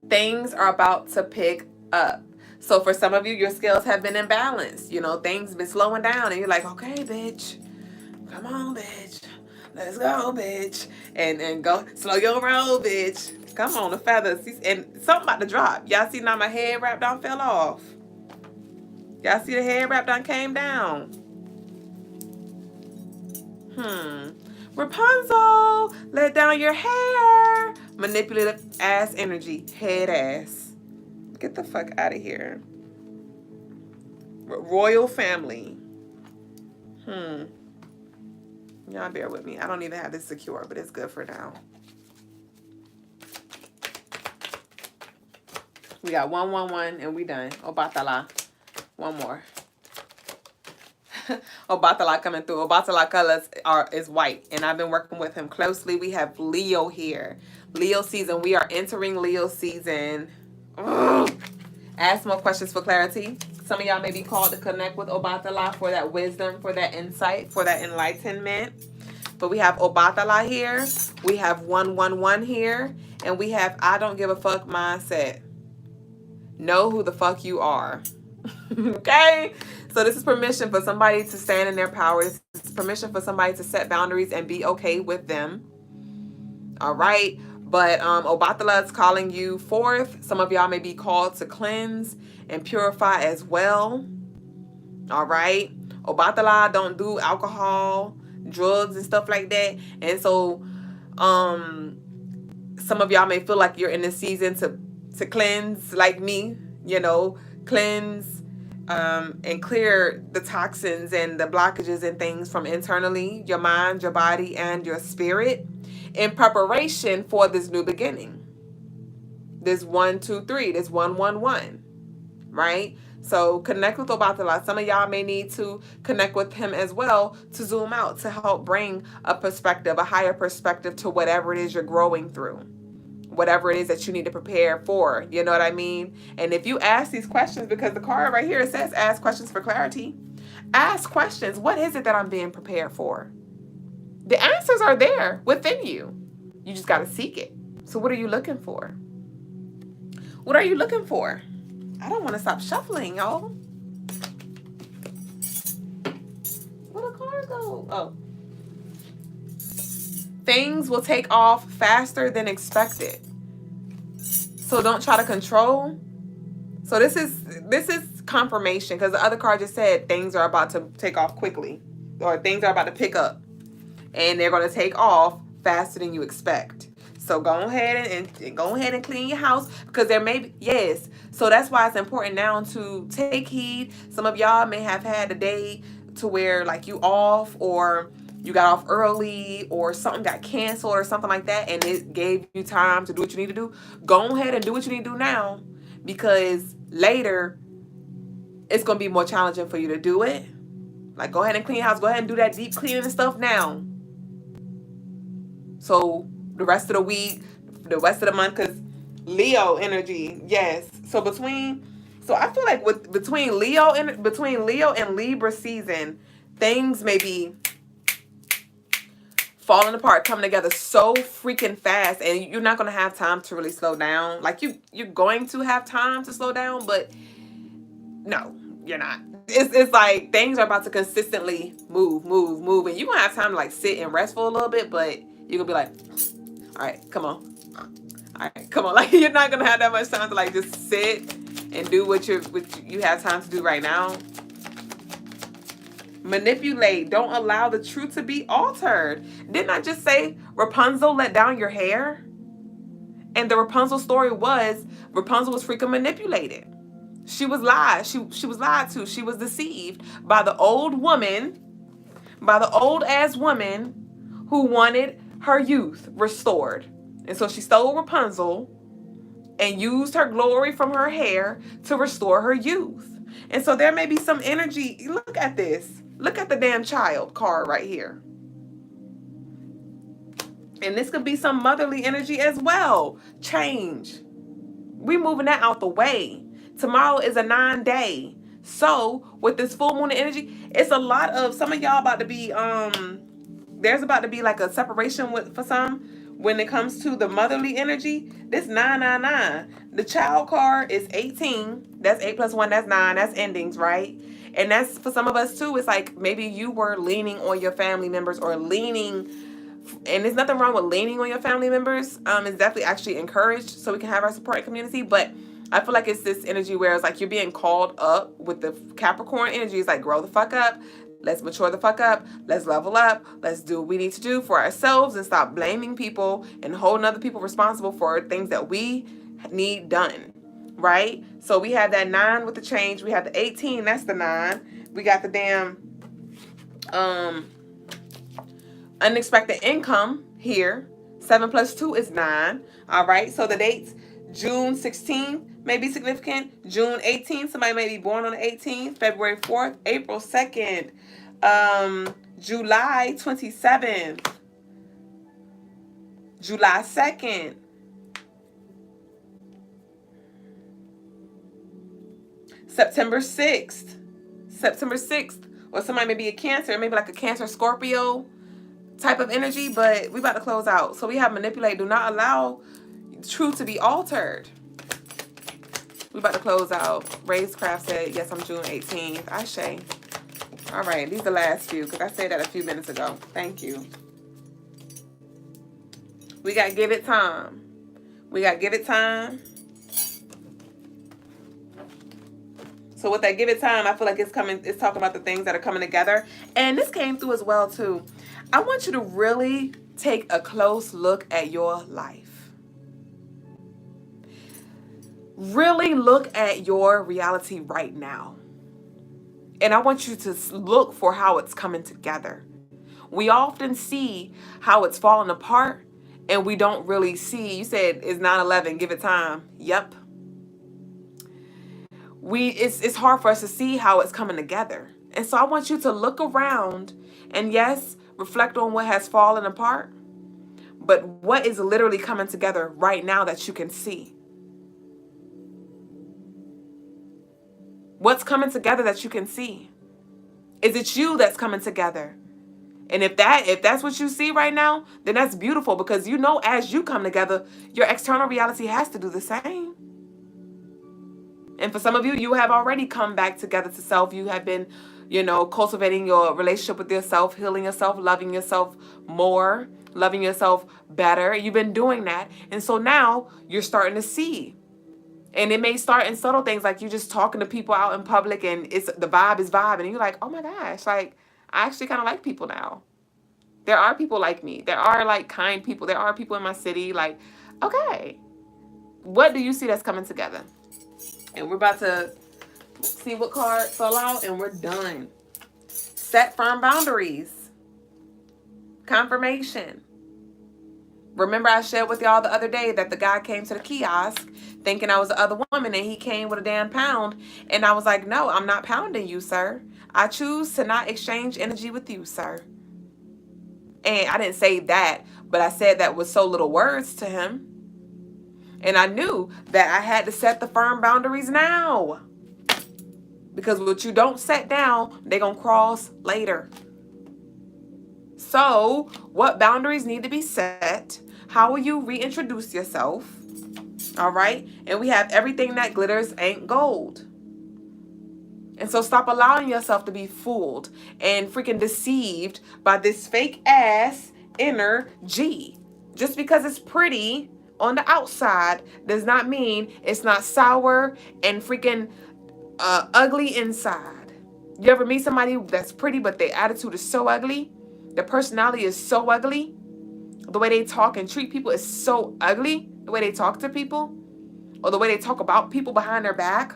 Things are about to pick up. So for some of you, your scales have been imbalanced. You know, things been slowing down and you're like, okay, bitch. Come on, bitch. Let's go, bitch. And go slow your roll, bitch. Come on, the feathers. And something about to drop. Y'all see now my head wrap down fell off. Y'all see the head wrap down came down. Rapunzel, let down your hair. Manipulative ass energy. Head ass. Get the fuck out of here. Royal family. Y'all bear with me. I don't even have this secure, but it's good for now. We got 111 and we done. Obatala. One more. Obatala coming through. Obatala colors is white, and I've been working with him closely. We have Leo here. Leo season. We are entering Leo season. Ugh. Ask more questions for clarity. Some of y'all may be called to connect with Obatala for that wisdom, for that insight, for that enlightenment. But we have Obatala here. We have 111 here. And we have I don't give a fuck mindset. Know who the fuck you are. Okay? So this is permission for somebody to stand in their power. This is permission for somebody to set boundaries and be okay with them. All right? But Obatala is calling you forth. Some of y'all may be called to cleanse and purify as well. All right? Obatala don't do alcohol, drugs, and stuff like that. And so some of y'all may feel like you're in this season to cleanse, like me, you know, cleanse and clear the toxins and the blockages and things from internally, your mind, your body, and your spirit in preparation for this new beginning. This 1, 2, 3, this 111, right? So connect with Obatala. Some of y'all may need to connect with him as well to zoom out, to help bring a perspective, a higher perspective to whatever it is you're growing through, whatever it is that you need to prepare for. You know what I mean? And if you ask these questions, because the card right here says ask questions for clarity, ask questions. What is it that I'm being prepared for? The answers are there within you. You just got to seek it. So what are you looking for? What are you looking for? I don't want to stop shuffling, y'all. Where'd the card go? Oh. Things will take off faster than expected. So don't try to control. So this is confirmation, because the other card just said things are about to take off quickly, or things are about to pick up, and they're going to take off faster than you expect. So go ahead and clean your house, because there may be, yes. So that's why it's important now to take heed. Some of y'all may have had a day to where like you off, or you got off early, or something got canceled or something like that, and it gave you time to do what you need to do. Go ahead and do what you need to do now, because later it's going to be more challenging for you to do it. Like, go ahead and clean your house. Go ahead and do that deep cleaning and stuff now. So the rest of the week, the rest of the month, because Leo energy, yes. So I feel like between Leo and Libra season, things may be falling apart, coming together so freaking fast, and you're not going to have time to really slow down. Like you're going to have time to slow down, but no, you're not. It's like things are about to consistently move, and you're going to have time to like sit and rest for a little bit, but you're going to be like, all right, come on. All right, come on. Like, you're not going to have that much time to like just sit and do what you have time to do right now. Manipulate. Don't allow the truth to be altered. Didn't I just say Rapunzel let down your hair? And the Rapunzel story was Rapunzel was freaking manipulated. She was lied. She was lied to. She was deceived by the old woman, by the old ass woman who wanted her youth restored. And so she stole Rapunzel and used her glory from her hair to restore her youth. And so there may be some energy. Look at this. Look at the damn child card right here. And this could be some motherly energy as well. Change. We moving that out the way. Tomorrow is a 9-day. So with this full moon energy, it's a lot of, some of y'all about to be, there's about to be like a separation for some when it comes to the motherly energy. This 999. The child card is 18. That's 8 plus 1, that's 9. That's endings, right? And that's for some of us too. It's like maybe you were leaning on your family members, or leaning, and there's nothing wrong with leaning on your family members. It's definitely actually encouraged so we can have our support community. But I feel like it's this energy where it's like you're being called up with the Capricorn energy. It's like, grow the fuck up. Let's mature the fuck up. Let's level up. Let's do what we need to do for ourselves and stop blaming people and holding other people responsible for things that we need done. Right? So we have that 9 with the change. We have the 18. That's the 9. We got the damn unexpected income here. 7 plus 2 is 9. All right. So the dates, June 16th may be significant. June 18th, somebody may be born on the 18th. February 4th, April 2nd, July 27th, July 2nd, September 6th, or somebody may be a Cancer, maybe like a Cancer Scorpio type of energy, but we about to close out. So we have manipulate, do not allow truth to be altered. We about to close out. Racecraft said, yes, I'm June 18th. Ashe. All right, these are the last few because I said that a few minutes ago. Thank you. We got give it time. We got give it time. So with that give it time, I feel like it's talking about the things that are coming together. And this came through as well too. I want you to really take a close look at your life. Really look at your reality right now. And I want you to look for how it's coming together. We often see how it's falling apart and we don't really see. You said it's 9/11, give it time. Yep. It's hard for us to see how it's coming together. And so I want you to look around and yes, reflect on what has fallen apart, but what is literally coming together right now that you can see. What's coming together that you can see? Is it you that's coming together? And if that's what you see right now, then that's beautiful because you know as you come together, your external reality has to do the same. And for some of you, you have already come back together to self. You have been, cultivating your relationship with yourself, healing yourself, loving yourself more, loving yourself better. You've been doing that. And so now you're starting to see. And it may start in subtle things like you just talking to people out in public and the vibe is vibing. And you're like, oh my gosh, like I actually kind of like people now. There are people like me. There are like kind people. There are people in my city. Like, okay, what do you see that's coming together? And we're about to see what card fell out and we're done. Set firm boundaries. Confirmation. Remember I shared with y'all the other day that the guy came to the kiosk thinking I was the other woman and he came with a damn pound. And I was like, no, I'm not pounding you, sir. I choose to not exchange energy with you, sir. And I didn't say that, but I said that with so little words to him. And I knew that I had to set the firm boundaries now. Because what you don't set down, they're going to cross later. So, what boundaries need to be set? How will you reintroduce yourself? All right? And we have everything that glitters ain't gold. And so stop allowing yourself to be fooled and freaking deceived by this fake ass energy. Just because it's pretty on the outside does not mean it's not sour and freaking ugly inside. You ever meet somebody that's pretty but their attitude is so ugly? Their personality is so ugly. The way they talk and treat people is so ugly. The way they talk to people or the way they talk about people behind their back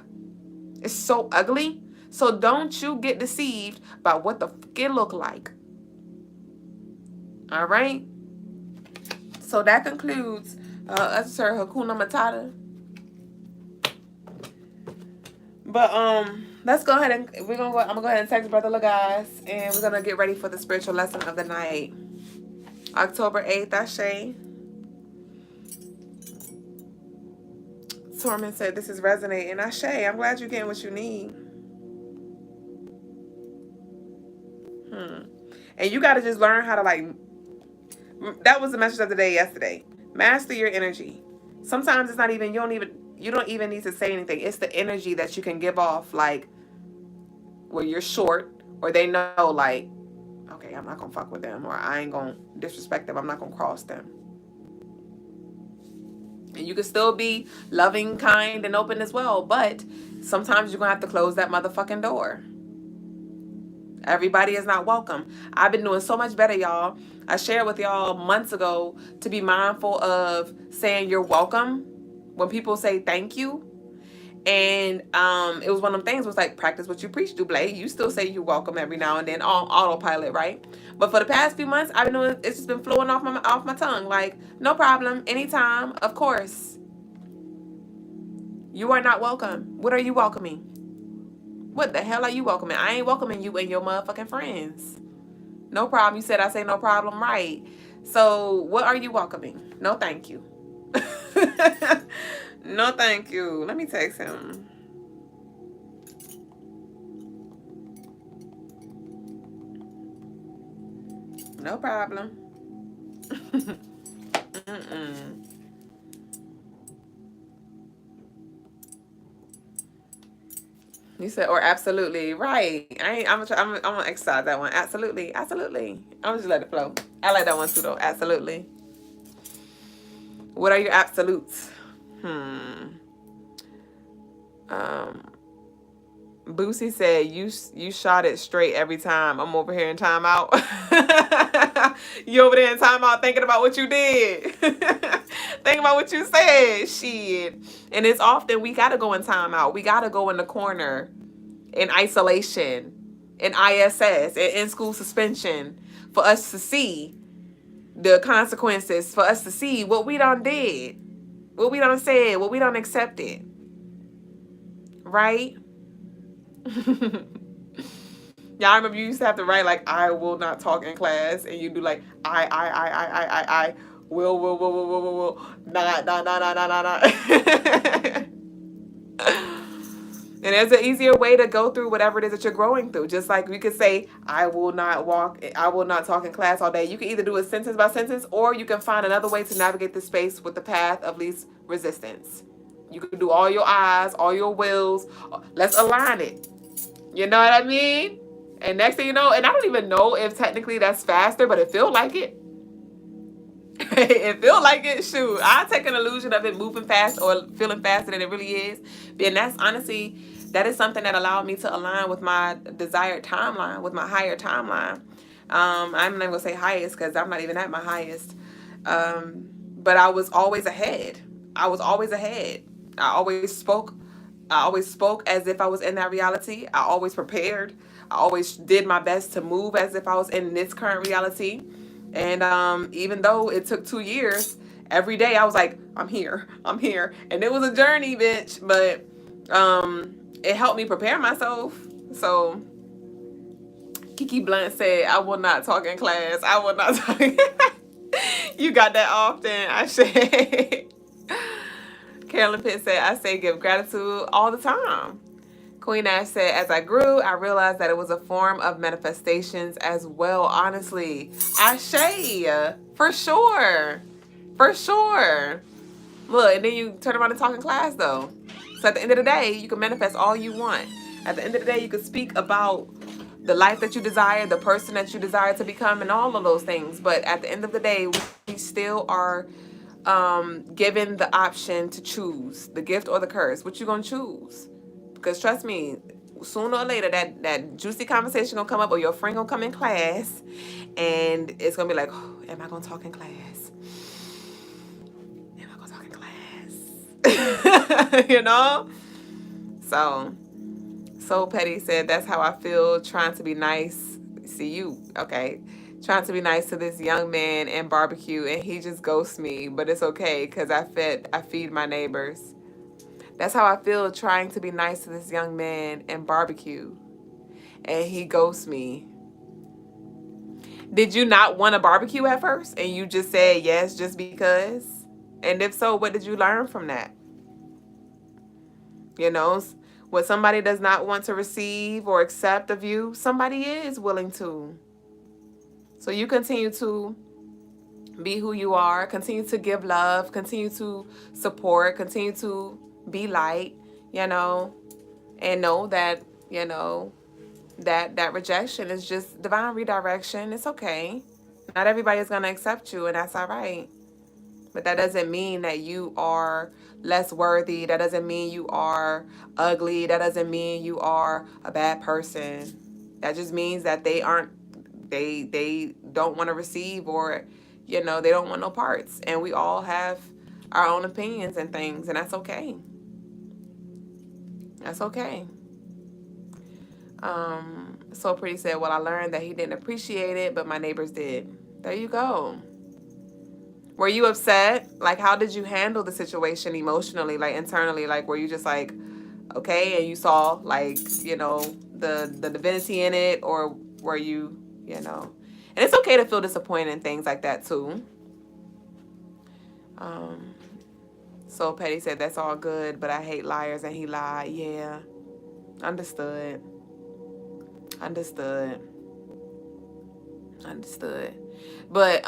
is so ugly. So don't you get deceived by what the fuck it look like. All right? So that concludes us, Sir Hakuna Matata. But let's go ahead and I'm gonna go ahead and text Brother Logas and we're gonna get ready for the spiritual lesson of the night. October 8th, Ashe. Torment said this is resonating. Ashe, I'm glad you're getting what you need. And you gotta just learn how to that was the message of the day yesterday. Master your energy. Sometimes it's not even, you don't even need to say anything. It's the energy that you can give off, like, where you're short, or they know, like, okay, I'm not gonna fuck with them, or I ain't gonna disrespect them, I'm not gonna cross them. And you can still be loving, kind, and open as well, but sometimes you're gonna have to close that motherfucking door. Everybody is not welcome. I've been doing so much better, y'all. I shared with y'all months ago to be mindful of saying you're welcome when people say thank you. And it was one of them things was like, practice what you preach, Duüblè. You still say you're welcome every now and then on autopilot, right? But for the past few months, I've been doing, it's just been flowing off my tongue. Like, no problem, anytime, of course. You are not welcome. What are you welcoming? What the hell are you welcoming? I ain't welcoming you and your motherfucking friends. No problem. You said I say no problem, right? So what are you welcoming? No, thank you. No, thank you. Let me text him. No problem. Mm-mm. You said, or absolutely, right. I'm gonna exercise that one. Absolutely, absolutely. I'm just let it flow. I like that one too, though. Absolutely. What are your absolutes? Boosie said, you shot it straight every time. I'm over here in timeout. You over there in timeout thinking about what you did. Thinking about what you said. Shit. And it's often we got to go in timeout. We got to go in the corner in isolation, in ISS, in school suspension for us to see the consequences, for us to see what we done did, what we done said, what we done accepted. Right? Y'all remember you used to have to write like, I will not talk in class, and you do like, I will, nah. And there's an easier way to go through whatever it is that you're growing through. Just like we could say, I will not talk in class all day. You can either do it sentence by sentence, or you can find another way to navigate the space with the path of least resistance. You can do all your I's, all your wills. Let's align it. You know what I mean? And next thing you know, and I don't even know if technically that's faster, but it feels like it. It feels like it. Shoot, I take an illusion of it moving fast or feeling faster than it really is. And that's honestly, that is something that allowed me to align with my desired timeline, with my higher timeline. I'm not even gonna say highest because I'm not even at my highest. But I was always ahead. I always spoke as if I was in that reality. I always prepared. I always did my best to move as if I was in this current reality. And even though it took 2 years, every day I was like, I'm here. And it was a journey, bitch. But it helped me prepare myself. So Kiki Blunt said, I will not talk in class. I will not talk. You got that often, I say. Carolyn Pitt said, I say give gratitude all the time. Queen Ash said, as I grew, I realized that it was a form of manifestations as well, honestly. Ashe, for sure. For sure. Look, and then you turn around and talk in class, though. So at the end of the day, you can manifest all you want. At the end of the day, you can speak about the life that you desire, the person that you desire to become, and all of those things. But at the end of the day, we still are given the option to choose the gift or the curse. What you gonna choose? Because trust me, sooner or later that juicy conversation gonna come up, or your friend gonna come in class, and it's gonna be like, oh, am I gonna talk in class? Am I gonna talk in class? You know? So Petty said, that's how I feel trying to be nice. See you, okay. Trying to be nice to this young man and barbecue, and he just ghosts me, but it's okay because I feed my neighbors. That's how I feel trying to be nice to this young man and barbecue, and he ghosts me. Did you not want a barbecue at first, and you just said yes just because? And if so, what did you learn from that? You know, what somebody does not want to receive or accept of you, somebody is willing to. So you continue to be who you are, continue to give love, continue to support, continue to be light, you know, and know that, you know, that rejection is just divine redirection. It's okay. Not everybody's going to accept you, and that's all right. But that doesn't mean that you are less worthy. That doesn't mean you are ugly. That doesn't mean you are a bad person. That just means that they don't want to receive, or, you know, they don't want no parts. And we all have our own opinions and things, and that's okay. That's okay. So Pretty said, well, I learned that he didn't appreciate it, but my neighbors did. There you go. Were you upset? Like, how did you handle the situation emotionally, like internally? Like, were you just like, okay, and you saw, like, you know, the divinity in it, or were you, you know? And it's okay to feel disappointed and things like that too. So Petty said, that's all good, but I hate liars, and he lied. Yeah. Understood. But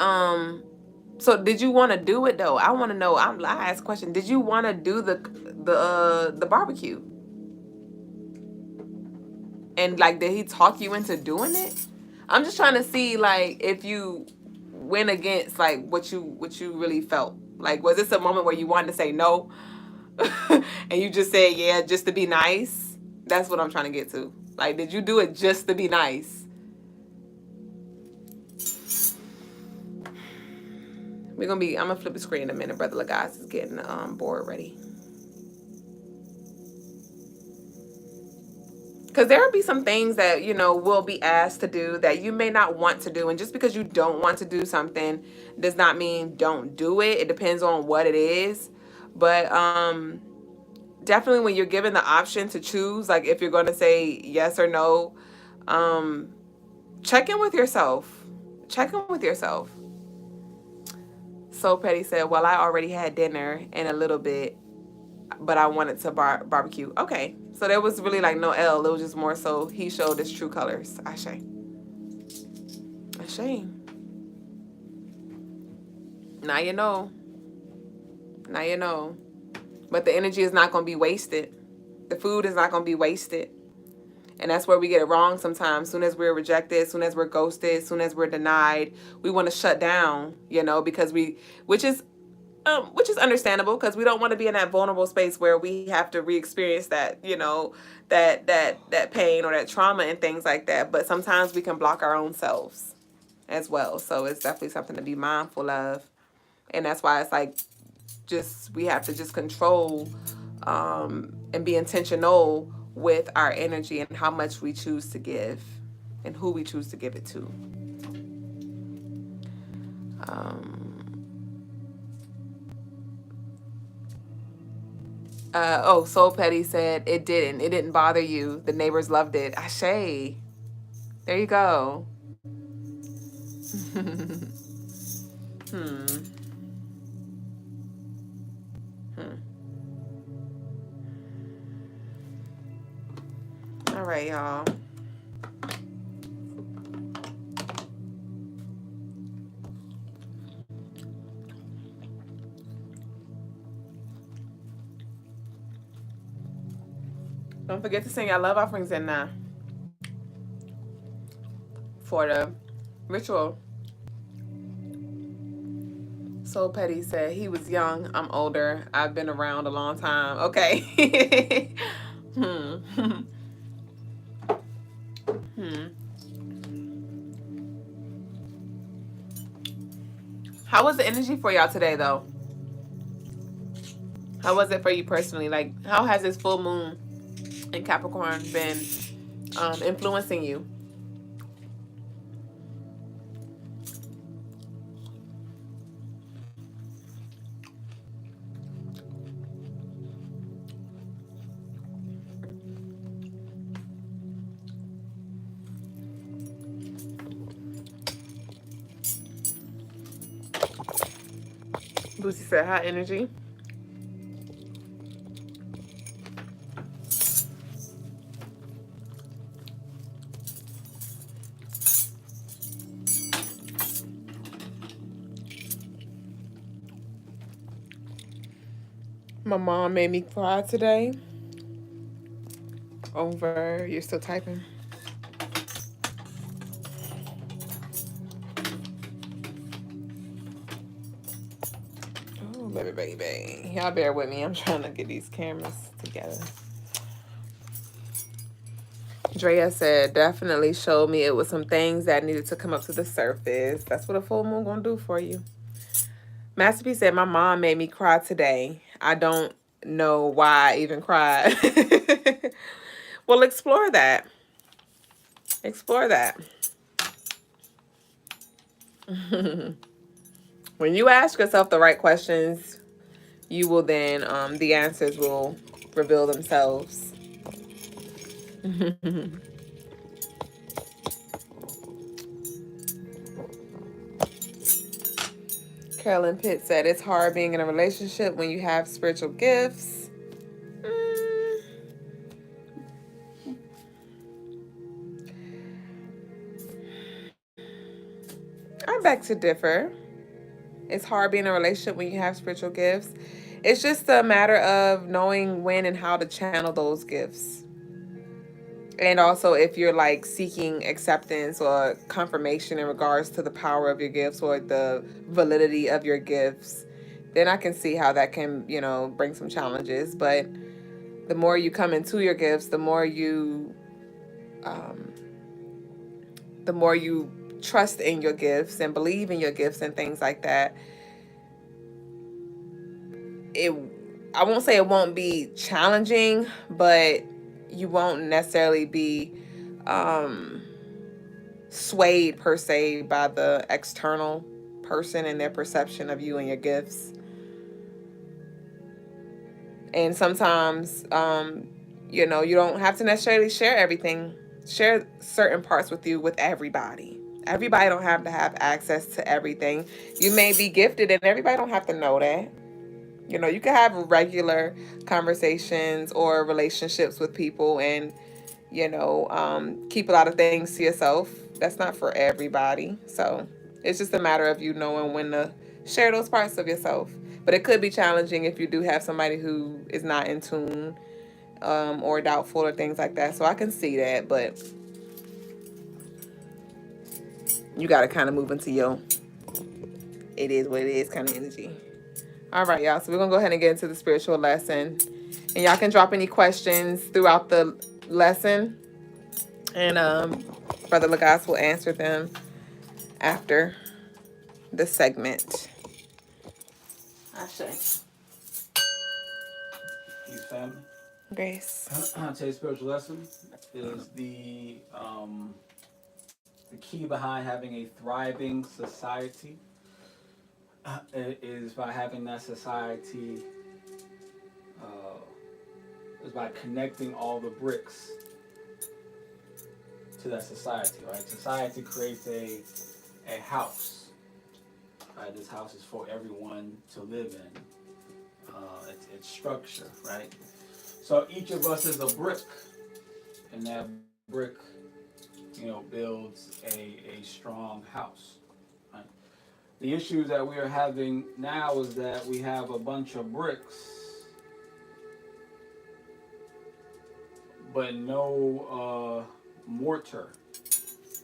so did you want to do it though? I want to know. I asked a question. Did you want to do the barbecue? And like, did he talk you into doing it? I'm just trying to see, like, if you went against, like, what you really felt. Like, was this a moment where you wanted to say no, and you just said yeah just to be nice? That's what I'm trying to get to. Like, did you do it just to be nice? I'm gonna flip the screen in a minute. Brother Logas is getting board ready. Because there will be some things that, you know, will be asked to do that you may not want to do. And just because you don't want to do something does not mean don't do it. It depends on what it is. But definitely when you're given the option to choose, like if you're going to say yes or no, check in with yourself. Check in with yourself. So Petty said, well, I already had dinner in a little bit, but I wanted to barbecue. Okay. So there was really like no L. It was just more so he showed his true colors. Ashe. Now you know. Now you know. But the energy is not going to be wasted. The food is not going to be wasted. And that's where we get it wrong sometimes. Soon as we're rejected, soon as we're ghosted, soon as we're denied, we want to shut down, you know, because which is understandable, because we don't want to be in that vulnerable space where we have to re-experience that, you know, that pain or that trauma and things like that. But sometimes we can block our own selves as well. So it's definitely something to be mindful of. And that's why it's like, we have to just control and be intentional with our energy and how much we choose to give and who we choose to give it to. Soul Petty said it didn't bother you. The neighbors loved it. Ashe. There you go. All right, y'all. Don't forget to send your love offerings in now for the ritual. Soul Petty said he was young. I'm older. I've been around a long time. Okay. How was the energy for y'all today, though? How was it for you personally? Like, how has this full moon in Capricorn been influencing you? Boosie said, high energy. My mom made me cry today over, you're still typing. Oh, baby. Y'all bear with me. I'm trying to get these cameras together. Drea said, definitely showed me it was some things that needed to come up to the surface. That's what a full moon gonna do for you. Masterpiece said, my mom made me cry today. I don't know why I even cried. Well, explore that. Explore that. When you ask yourself the right questions, you will then, the answers will reveal themselves. Carolyn Pitt said, it's hard being in a relationship when you have spiritual gifts. I beg to differ. It's hard being in a relationship when you have spiritual gifts. It's just a matter of knowing when and how to channel those gifts. And also, if you're like seeking acceptance or confirmation in regards to the power of your gifts or the validity of your gifts, then I can see how that can, bring some challenges. But the more you come into your gifts, the more you trust in your gifts and believe in your gifts and things like that. I won't say it won't be challenging, but you won't necessarily be swayed per se by the external person and their perception of you and your gifts. And sometimes, you don't have to necessarily share everything. Share certain parts with everybody. Everybody don't have to have access to everything. You may be gifted, and everybody don't have to know that. You can have regular conversations or relationships with people and, keep a lot of things to yourself. That's not for everybody. So it's just a matter of you knowing when to share those parts of yourself. But it could be challenging if you do have somebody who is not in tune, or doubtful or things like that. So I can see that, but you got to kind of move into your it is what it is kind of energy. All right, y'all. So we're going to go ahead and get into the spiritual lesson. And y'all can drop any questions throughout the lesson. And Brother Logas will answer them after the segment. Peace, family. Grace. Today's spiritual lesson is the key behind having a thriving society. Is by having that society. Is by connecting all the bricks to that society. Right. Society creates a house. Right. This house is for everyone to live in. It's structure. Right. So each of us is a brick, and that brick, builds a strong house. Right? The issues that we are having now is that we have a bunch of bricks, but no mortar.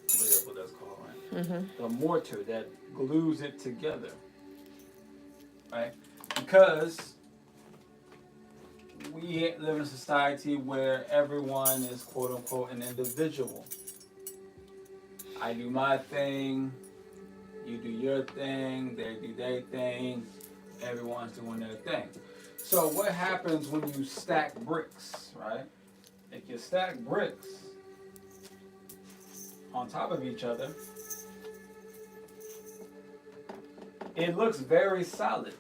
That's what that's called, right? Mm-hmm. The mortar that glues it together, right? Because we live in a society where everyone is quote unquote an individual. I do my thing, you do your thing, they do their thing, everyone's doing their thing. So what happens when you stack bricks, right? If you stack bricks on top of each other, it looks very solid.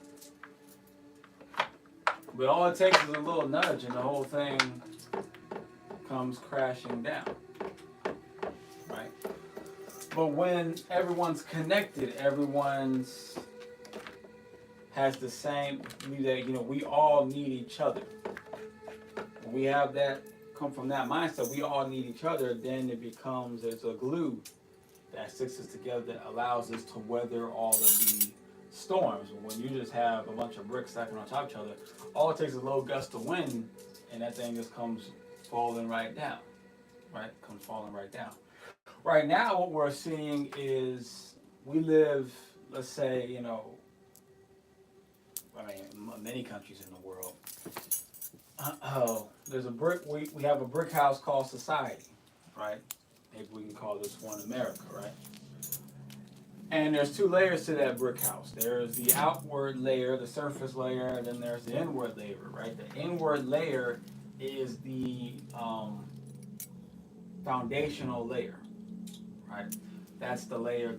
But all it takes is a little nudge and the whole thing comes crashing down. Right? But when everyone's connected, everyone's has the same, we all need each other. When we have that, come from that mindset, we all need each other, then there's a glue that sticks us together that allows us to weather all of the storms. When you just have a bunch of bricks stacking on top of each other, all it takes is a little gust of wind, and that thing just comes falling right down. Right? Comes falling right down. Right now, what we're seeing is we live, let's say, many countries in the world. There's a brick. We have a brick house called society. right? Maybe we can call this one America, right? And there's two layers to that brick house. There's the outward layer, the surface layer, and then there's the inward layer, right? The inward layer is the foundational layer, right? That's the layer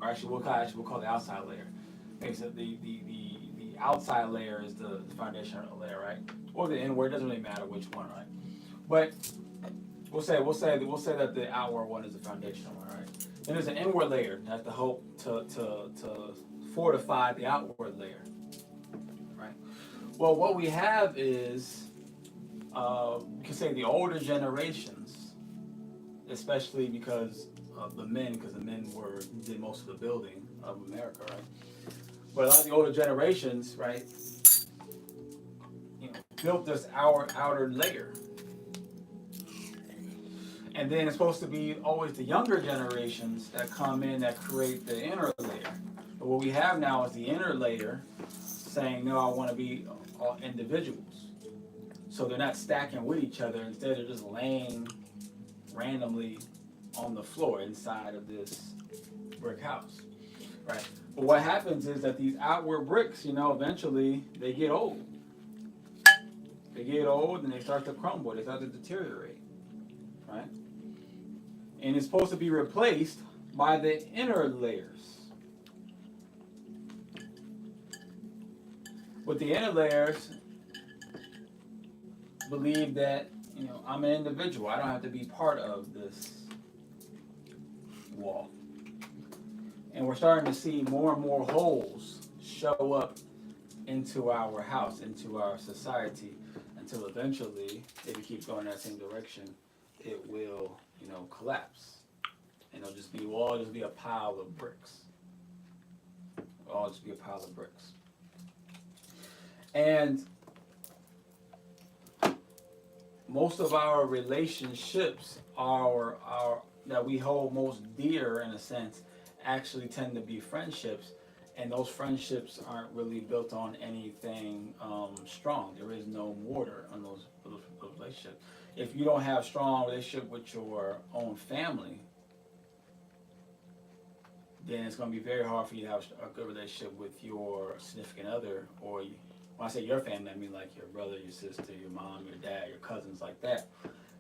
or actually we'll call the outside layer. Okay, so the outside layer is the foundational layer, right? Or the inward, doesn't really matter which one, right? But we'll say that the outward one is the foundational one, right? Then there's an inward layer that's the hope to fortify the outward layer, right? Well, what we have is you can say the older generations, especially because the men did most of the building of America, right? But a lot of the older generations, right, built this outer layer. And then it's supposed to be always the younger generations that come in that create the inner layer. But what we have now is the inner layer saying, no, I want to be all individuals. So they're not stacking with each other. Instead, they're just laying randomly on the floor inside of this brick house, right? But what happens is that these outward bricks, eventually they get old. They get old and they start to crumble. They start to deteriorate, right? And it's supposed to be replaced by the inner layers. With the inner layers, believe that, I'm an individual. I don't have to be part of this wall. And we're starting to see more and more holes show up into our house, into our society, until eventually, if it keeps going in that same direction, it will, collapse. And we'll all just be a pile of bricks. We'll all just be a pile of bricks. And most of our relationships that we hold most dear, in a sense, actually tend to be friendships, and those friendships aren't really built on anything strong. There is no mortar on those relationships. If you don't have strong relationship with your own family, then it's going to be very hard for you to have a good relationship with your significant other, or when I say your family, I mean like your brother, your sister, your mom, your dad, your cousins, like that.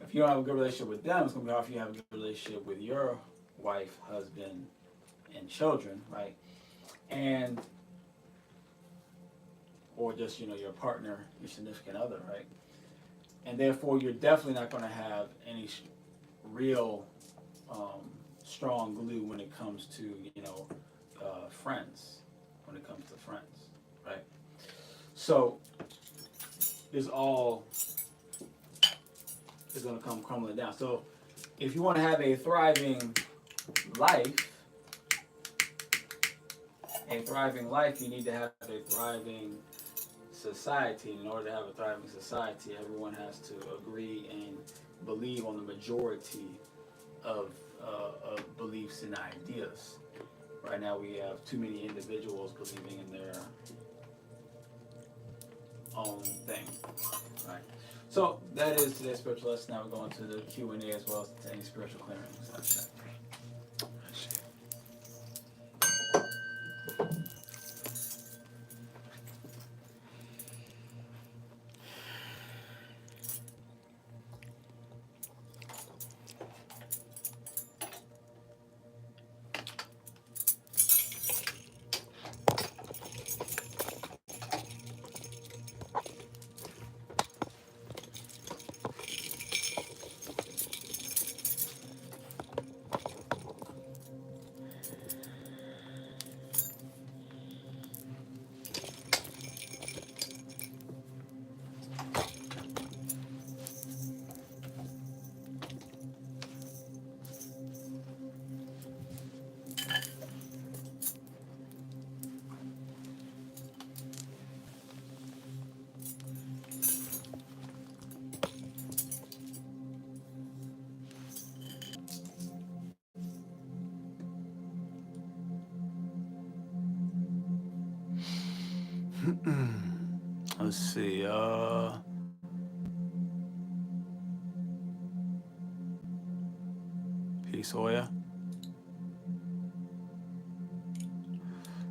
If you don't have a good relationship with them, it's going to be hard for you to have a good relationship with your wife, husband, and children, right? And, or just, your partner, your significant other, right? And therefore, you're definitely not going to have any real strong glue when it comes to, friends, right? So, this all is going to come crumbling down. So, if you want to have a thriving life, you need to have a thriving society. In order to have a thriving society, everyone has to agree and believe on the majority of beliefs and ideas. Right now, we have too many individuals believing in their own thing. Right. So that is today's spiritual lesson. Now we're going to the Q&A as well as any spiritual clearings. Let's see. Peace, Oya.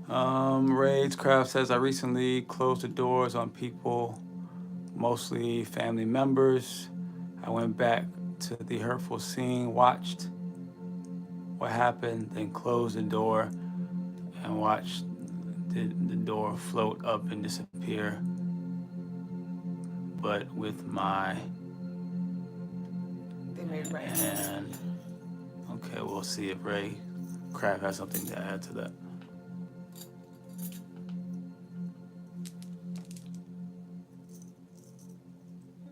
Ragecraft says, I recently closed the doors on people, mostly family members. I went back to the hurtful scene, watched what happened, then closed the door and watched the door float up and disappear. But with my and okay, we'll see if Ray Craft has something to add to that.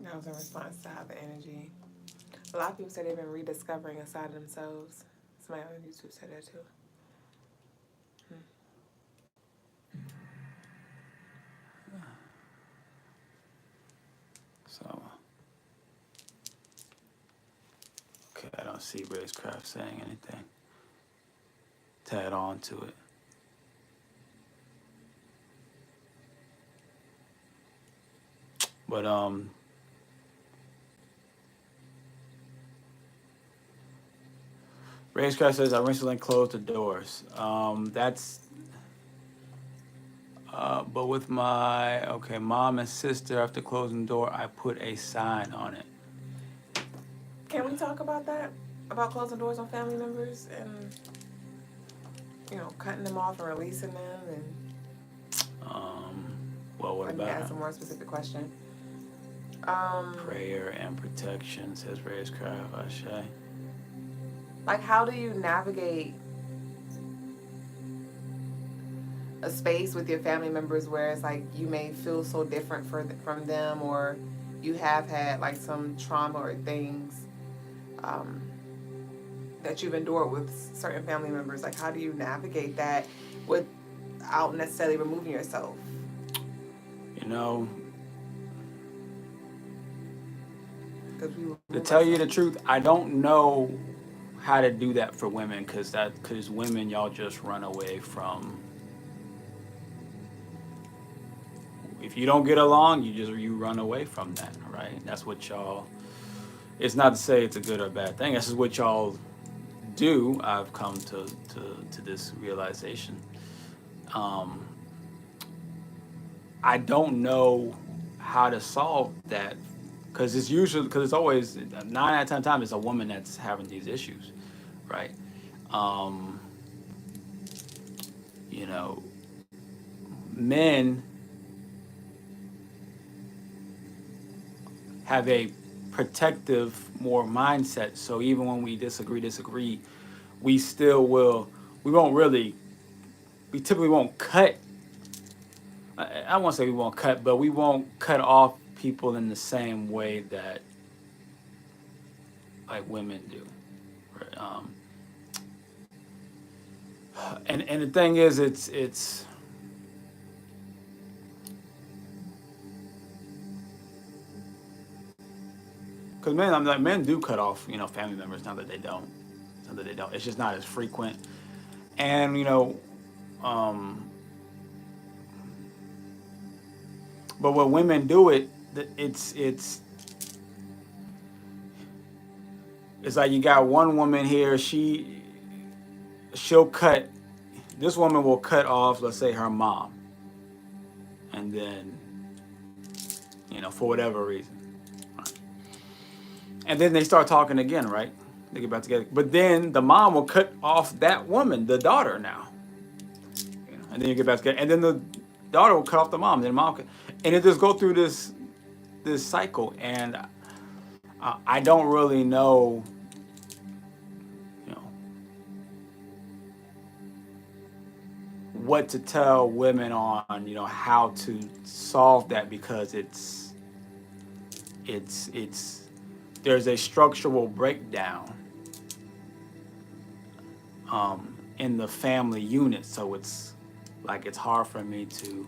That was in response to how the energy. A lot of people say they've been rediscovering a side of themselves. Somebody on YouTube said that too. So, okay, I don't see Racecraft saying anything to add on to it. But Racecraft says I recently closed the doors. But with my mom and sister, after closing the door, I put a sign on it. Can we talk about that? About closing doors on family members and, you know, cutting them off and releasing them and. Well, what about? Ask a more specific question. Prayer and protection, says Racecraft. Ashe. Like, how do you navigate a space with your family members where it's like you may feel so different from them, or you have had like some trauma or things that you've endured with certain family members? Like, how do you navigate that without necessarily removing yourself? You know, to tell you the truth, I don't know how to do that for women, because women, y'all just run away from. If you don't get along, you run away from that, right? That's what y'all. It's not to say it's a good or bad thing. This is what y'all do. I've come to this realization. I don't know how to solve that, because it's always 9 out of 10 times it's a woman that's having these issues, right? You know, men have a protective more mindset, so even when we disagree, we typically won't cut. I won't say we won't cut, but we won't cut off people in the same way that like women do. Right? And the thing is, it's because men do cut off, you know, family members. Not that they don't. It's just not as frequent. And you know, but when women do it, it's like you got one woman here. She'll cut. This woman will cut off, let's say, her mom, and then, you know, for whatever reason, right? And then they start talking again, right? They get back together, but then the mom will cut off that woman, the daughter now, you know, and then you get back together, and then the daughter will cut off the mom, then the mom, and it just go through this cycle, and I don't really know, you know, what to tell women on, you know, how to solve that, because it's there's a structural breakdown in the family unit, so it's hard for me to.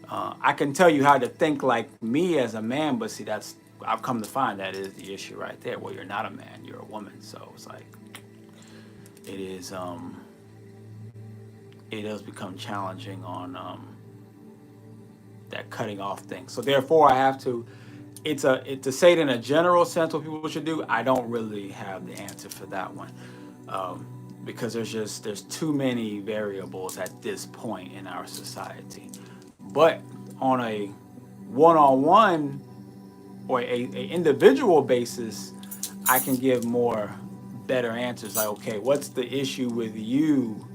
I can tell you how to think like me as a man, but see, I've come to find that is the issue right there. Well, you're not a man, you're a woman, so it's like it does become challenging on that cutting off thing. So therefore, I have to to say it in a general sense what people should do. I don't really have the answer for that one, because there's too many variables at this point in our society. But on a one-on-one or a individual basis, I can give more better answers. Like, okay, what's the issue with you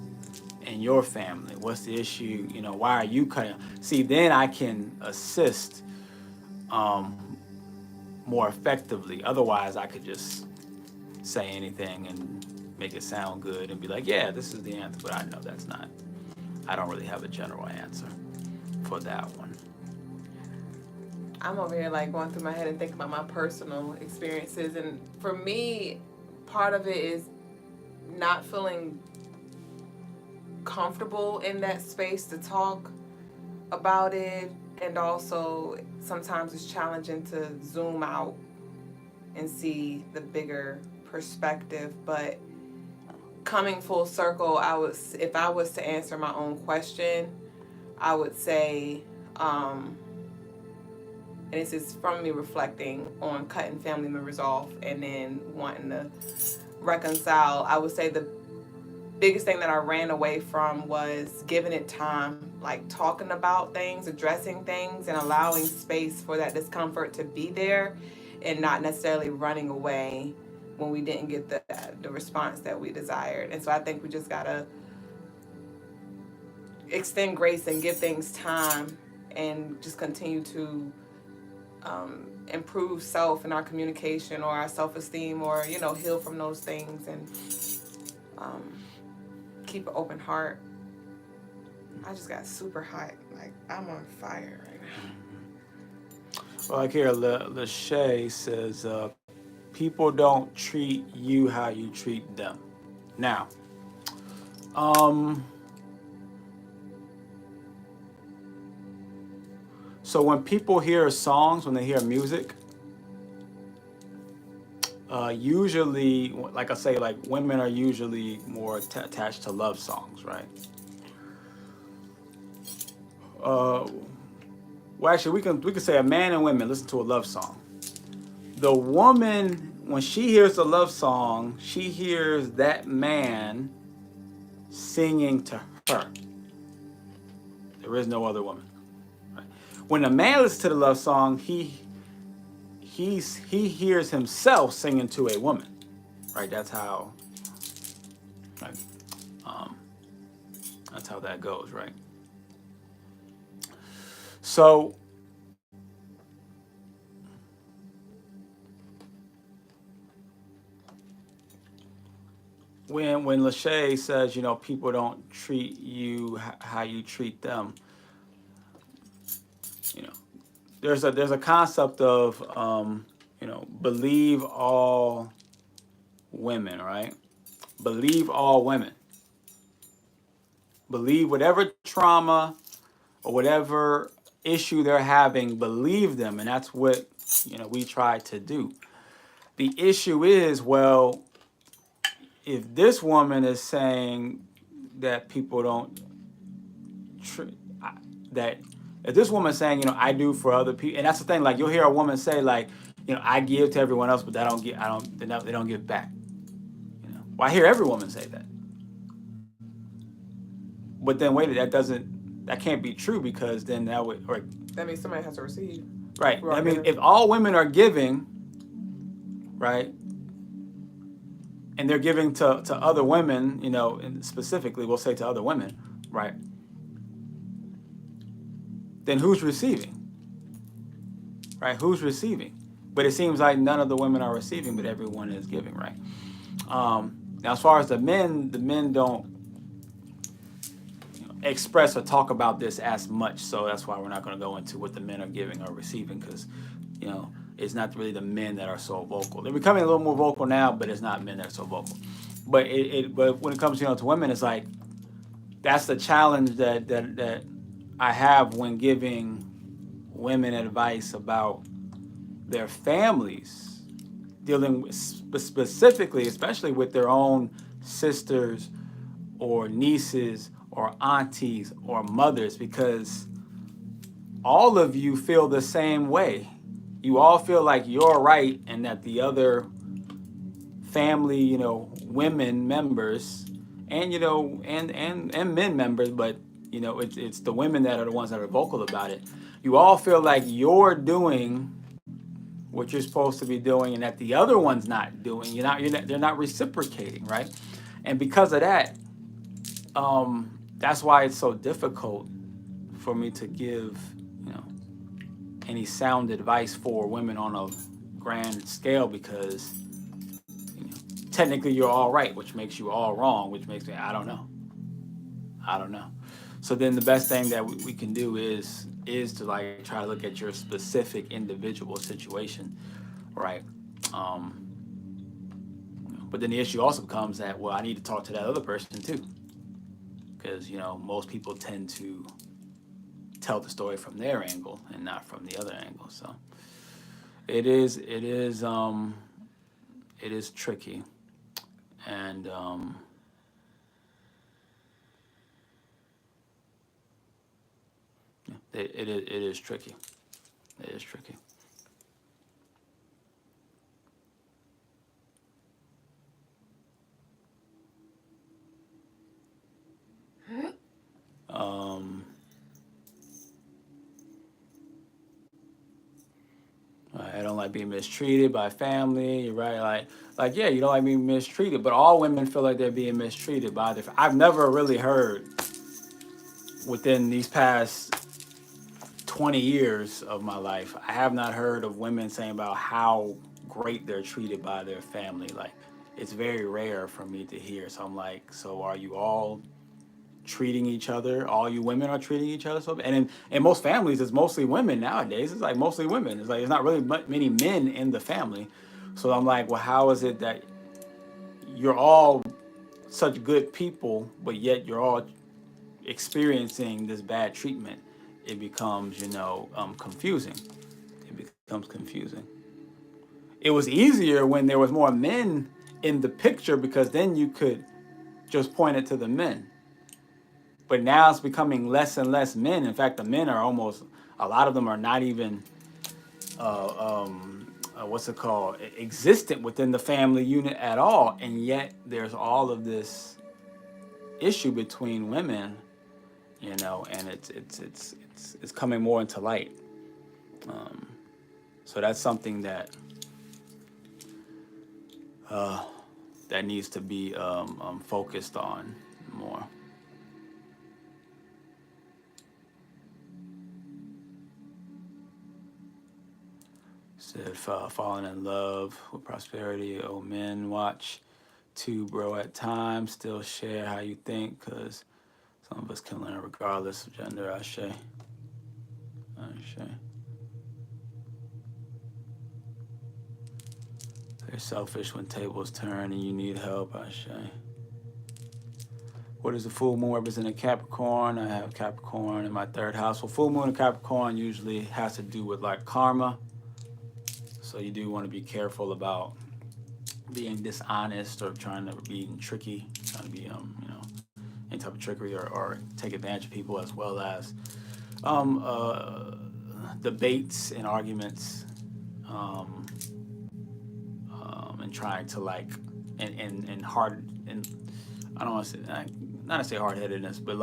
and your family? What's the issue? You know, why are you cutting? See, then I can assist more effectively. Otherwise, I could just say anything and make it sound good and be like, yeah, this is the answer. But I know that's not. I don't really have a general answer for that one. I'm over here like going through my head and thinking about my personal experiences, and for me, part of it is not feeling comfortable in that space to talk about it, and also sometimes it's challenging to zoom out and see the bigger perspective. But coming full circle, if I was to answer my own question, I would say, and this is from me reflecting on cutting family members off and then wanting to reconcile, I would say the biggest thing that I ran away from was giving it time, like talking about things, addressing things, and allowing space for that discomfort to be there, and not necessarily running away when we didn't get the response that we desired. And so I think we just gotta extend grace and give things time, and just continue to improve self in our communication or our self-esteem, or heal from those things, and keep an open heart. I just got super hot. Like, I'm on fire right now. Well, like here, Lachey says, people don't treat you how you treat them. Now, so when people hear songs, when they hear music, usually, like I say, like women are usually more attached to love songs, right? Well, actually, we can say a man and women listen to a love song. The woman, when she hears a love song, she hears that man singing to her. There is no other woman. Right? When a man listens to the love song, he hears himself singing to a woman, right? That's how, right? That's how that goes, right? So when Lachey says, people don't treat you how you treat them, there's a concept of believe all women, right? Believe all women. Believe whatever trauma or whatever issue they're having, believe them, and that's what we try to do. The issue is, well, if this woman is saying that people don't that if this woman's saying, I do for other people, and that's the thing, like you'll hear a woman say, like, I give to everyone else, but they don't give back. Well, I hear every woman say that. But then wait, that can't be true, because then that means somebody has to receive. Right. I mean, if all women are giving, right, and they're giving to other women, and specifically we'll say to other women, right, then who's receiving? Right? Who's receiving? But it seems like none of the women are receiving, but everyone is giving, right? Now, as far as the men don't express or talk about this as much, so that's why we're not going to go into what the men are giving or receiving, because it's not really the men that are so vocal. They're becoming a little more vocal now, but it's not men that are so vocal. But but when it comes to women, it's like that's the challenge that I have when giving women advice about their families, dealing with specifically, especially with their own sisters or nieces or aunties or mothers, because all of you feel the same way. you all feel like you're right and that the other family, women members and, and men members, but, it's the women that are the ones that are vocal about it. You all feel like you're doing what you're supposed to be doing and that the other one's not doing. They're not reciprocating, right? And because of that, that's why it's so difficult for me to give, any sound advice for women on a grand scale, because technically you're all right, which makes you all wrong, which makes me, I don't know. So then the best thing that we can do is to like try to look at your specific individual situation, right? But then the issue also becomes that, well, I need to talk to that other person too, because most people tend to tell the story from their angle and not from the other angle. So it is tricky, and it is tricky. It is tricky. I don't like being mistreated by family. You're right. Like yeah, you don't like being mistreated, but all women feel like they're being mistreated by their. I've never really heard within these past 20 years of my life, I have not heard of women saying about how great they're treated by their family. Like, it's very rare for me to hear. So I'm like, so are you all treating each other? All you women are treating each other so? And in most families, it's mostly women nowadays. It's like mostly women. It's like there's not really many men in the family. So I'm like, well, how is it that you're all such good people, but yet you're all experiencing this bad treatment? It becomes, confusing. It becomes confusing. It was easier when there was more men in the picture, because then you could just point it to the men. But now it's becoming less and less men. In fact, the men are almost, a lot of them are not even, existent within the family unit at all. And yet there's all of this issue between women, and it's coming more into light. So that's something that that needs to be focused on more. Said falling in love with prosperity. Oh, men, watch too, bro. At times, still share how you think, because some of us can learn regardless of gender. Ashe. They're selfish when tables turn and you need help. Ashe. What does the full moon represent in Capricorn? I have Capricorn in my third house. Well, full moon in Capricorn usually has to do with like karma. So you do want to be careful about being dishonest or trying to be tricky, trying to be, any type of trickery or take advantage of people, as well as debates and arguments, and trying to and hard, and I don't want to say, not to say hard-headedness, but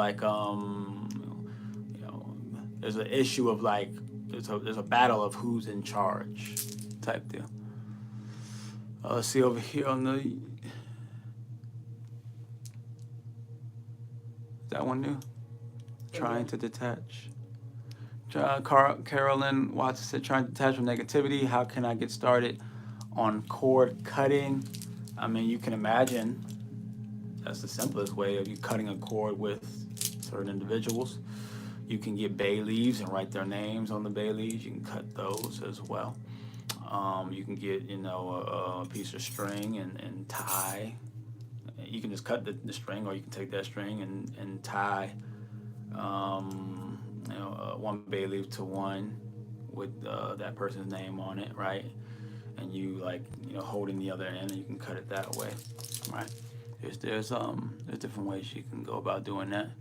there's an issue of there's a battle of who's in charge type deal. Let's see over here on the, is that one new? Trying to detach. Carolyn Watson said, trying to detach from negativity. How can I get started on cord cutting? I mean, you can imagine that's the simplest way of you cutting a cord with certain individuals. You can get bay leaves and write their names on the bay leaves. You can cut those as well. You can get, a piece of string and tie. You can just cut the string, or you can take that string and tie, one bay leaf to one with that person's name on it, right? And you holding the other end, and you can cut it that way, right? There's different ways you can go about doing that.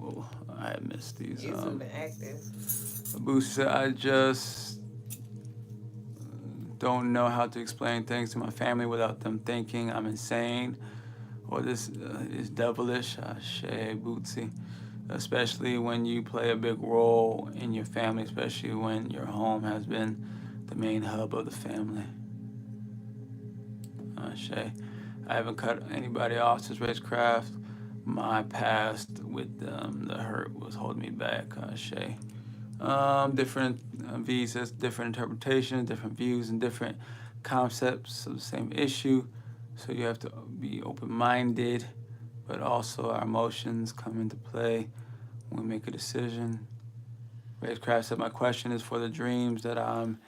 Oh, I missed these. It's been active. Boosie said, I just don't know how to explain things to my family without them thinking I'm insane or this is devilish. Shay Bootsy. Especially when you play a big role in your family, especially when your home has been the main hub of the family. Shay, I haven't cut anybody off since Racecraft. My past with the hurt was holding me back. Shay, different visas, different interpretations, different views, and different concepts of the same issue. So you have to be open-minded, but also our emotions come into play when we make a decision. Racecraft said, my question is for the dreams that I'm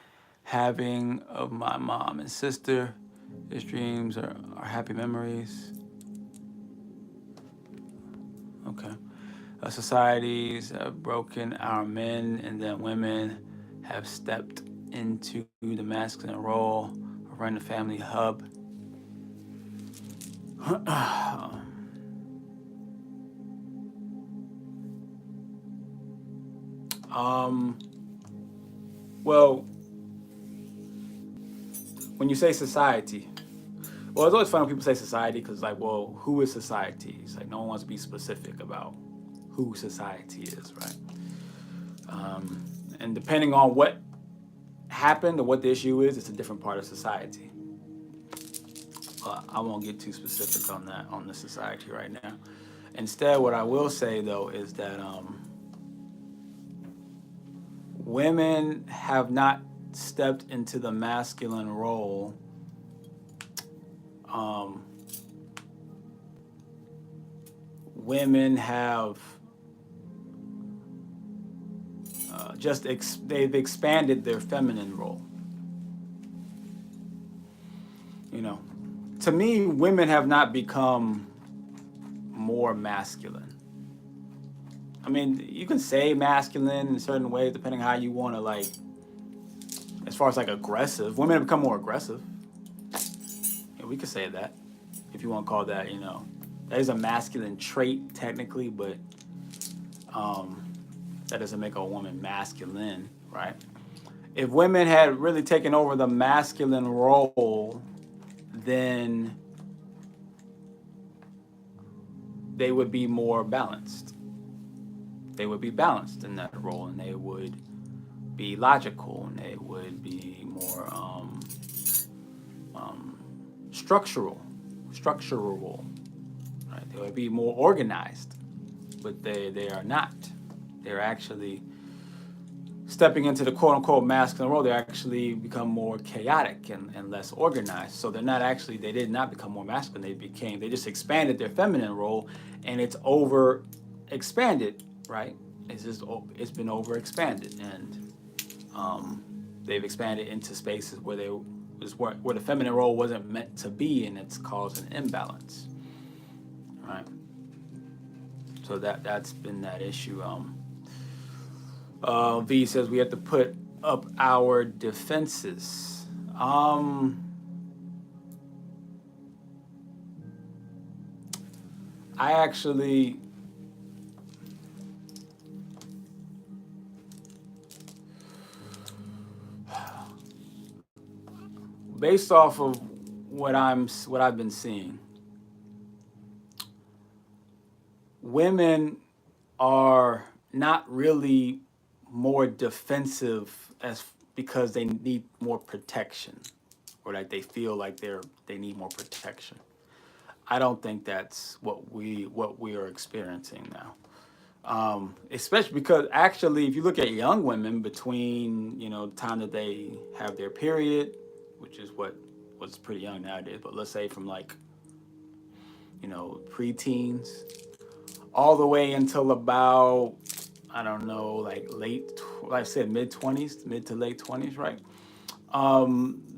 having of my mom and sister. These dreams are happy memories. Okay. Societies have broken our men, and then women have stepped into the masculine role of running the family hub. Well, when you say society, well, it's always fun when people say society because, like, well, who is society? It's like no one wants to be specific about who society is, right? And depending on what happened or what the issue is, it's a different part of society. I won't get too specific on that, on the society right now. Instead, what I will say, though, is that women have not stepped into the masculine role women have they've expanded their feminine role. You know, to me, women have not become more masculine. I mean, you can say masculine in certain ways depending how you want to, like, as far as like aggressive. Women have become more aggressive. Yeah, we could say that if you want to call that, you know, that is a masculine trait technically, but that doesn't make a woman masculine, right? If women had really taken over the masculine role, then they would be more balanced. They would be balanced in that role, and they would be logical, and they would be more structural, right? They would be more organized, but they are not. They're actually stepping into the quote-unquote masculine role. They actually become more chaotic and less organized. So they're not actually, they did not become more masculine. They just expanded their feminine role, and it's over expanded, right? It's been over expanded, and they've expanded into spaces where where the feminine role wasn't meant to be, and it's caused an imbalance, right? So that's been that issue. V says we have to put up our defenses. I actually based off of what I've been seeing, women are not really more defensive because they need more protection, or like they feel like they need more protection. I don't think that's what we are experiencing now. Especially because actually, if you look at young women between the time that they have their period, which is what's pretty young nowadays, but let's say from like preteens all the way until about, I don't know, like like I said, mid to late 20s, right?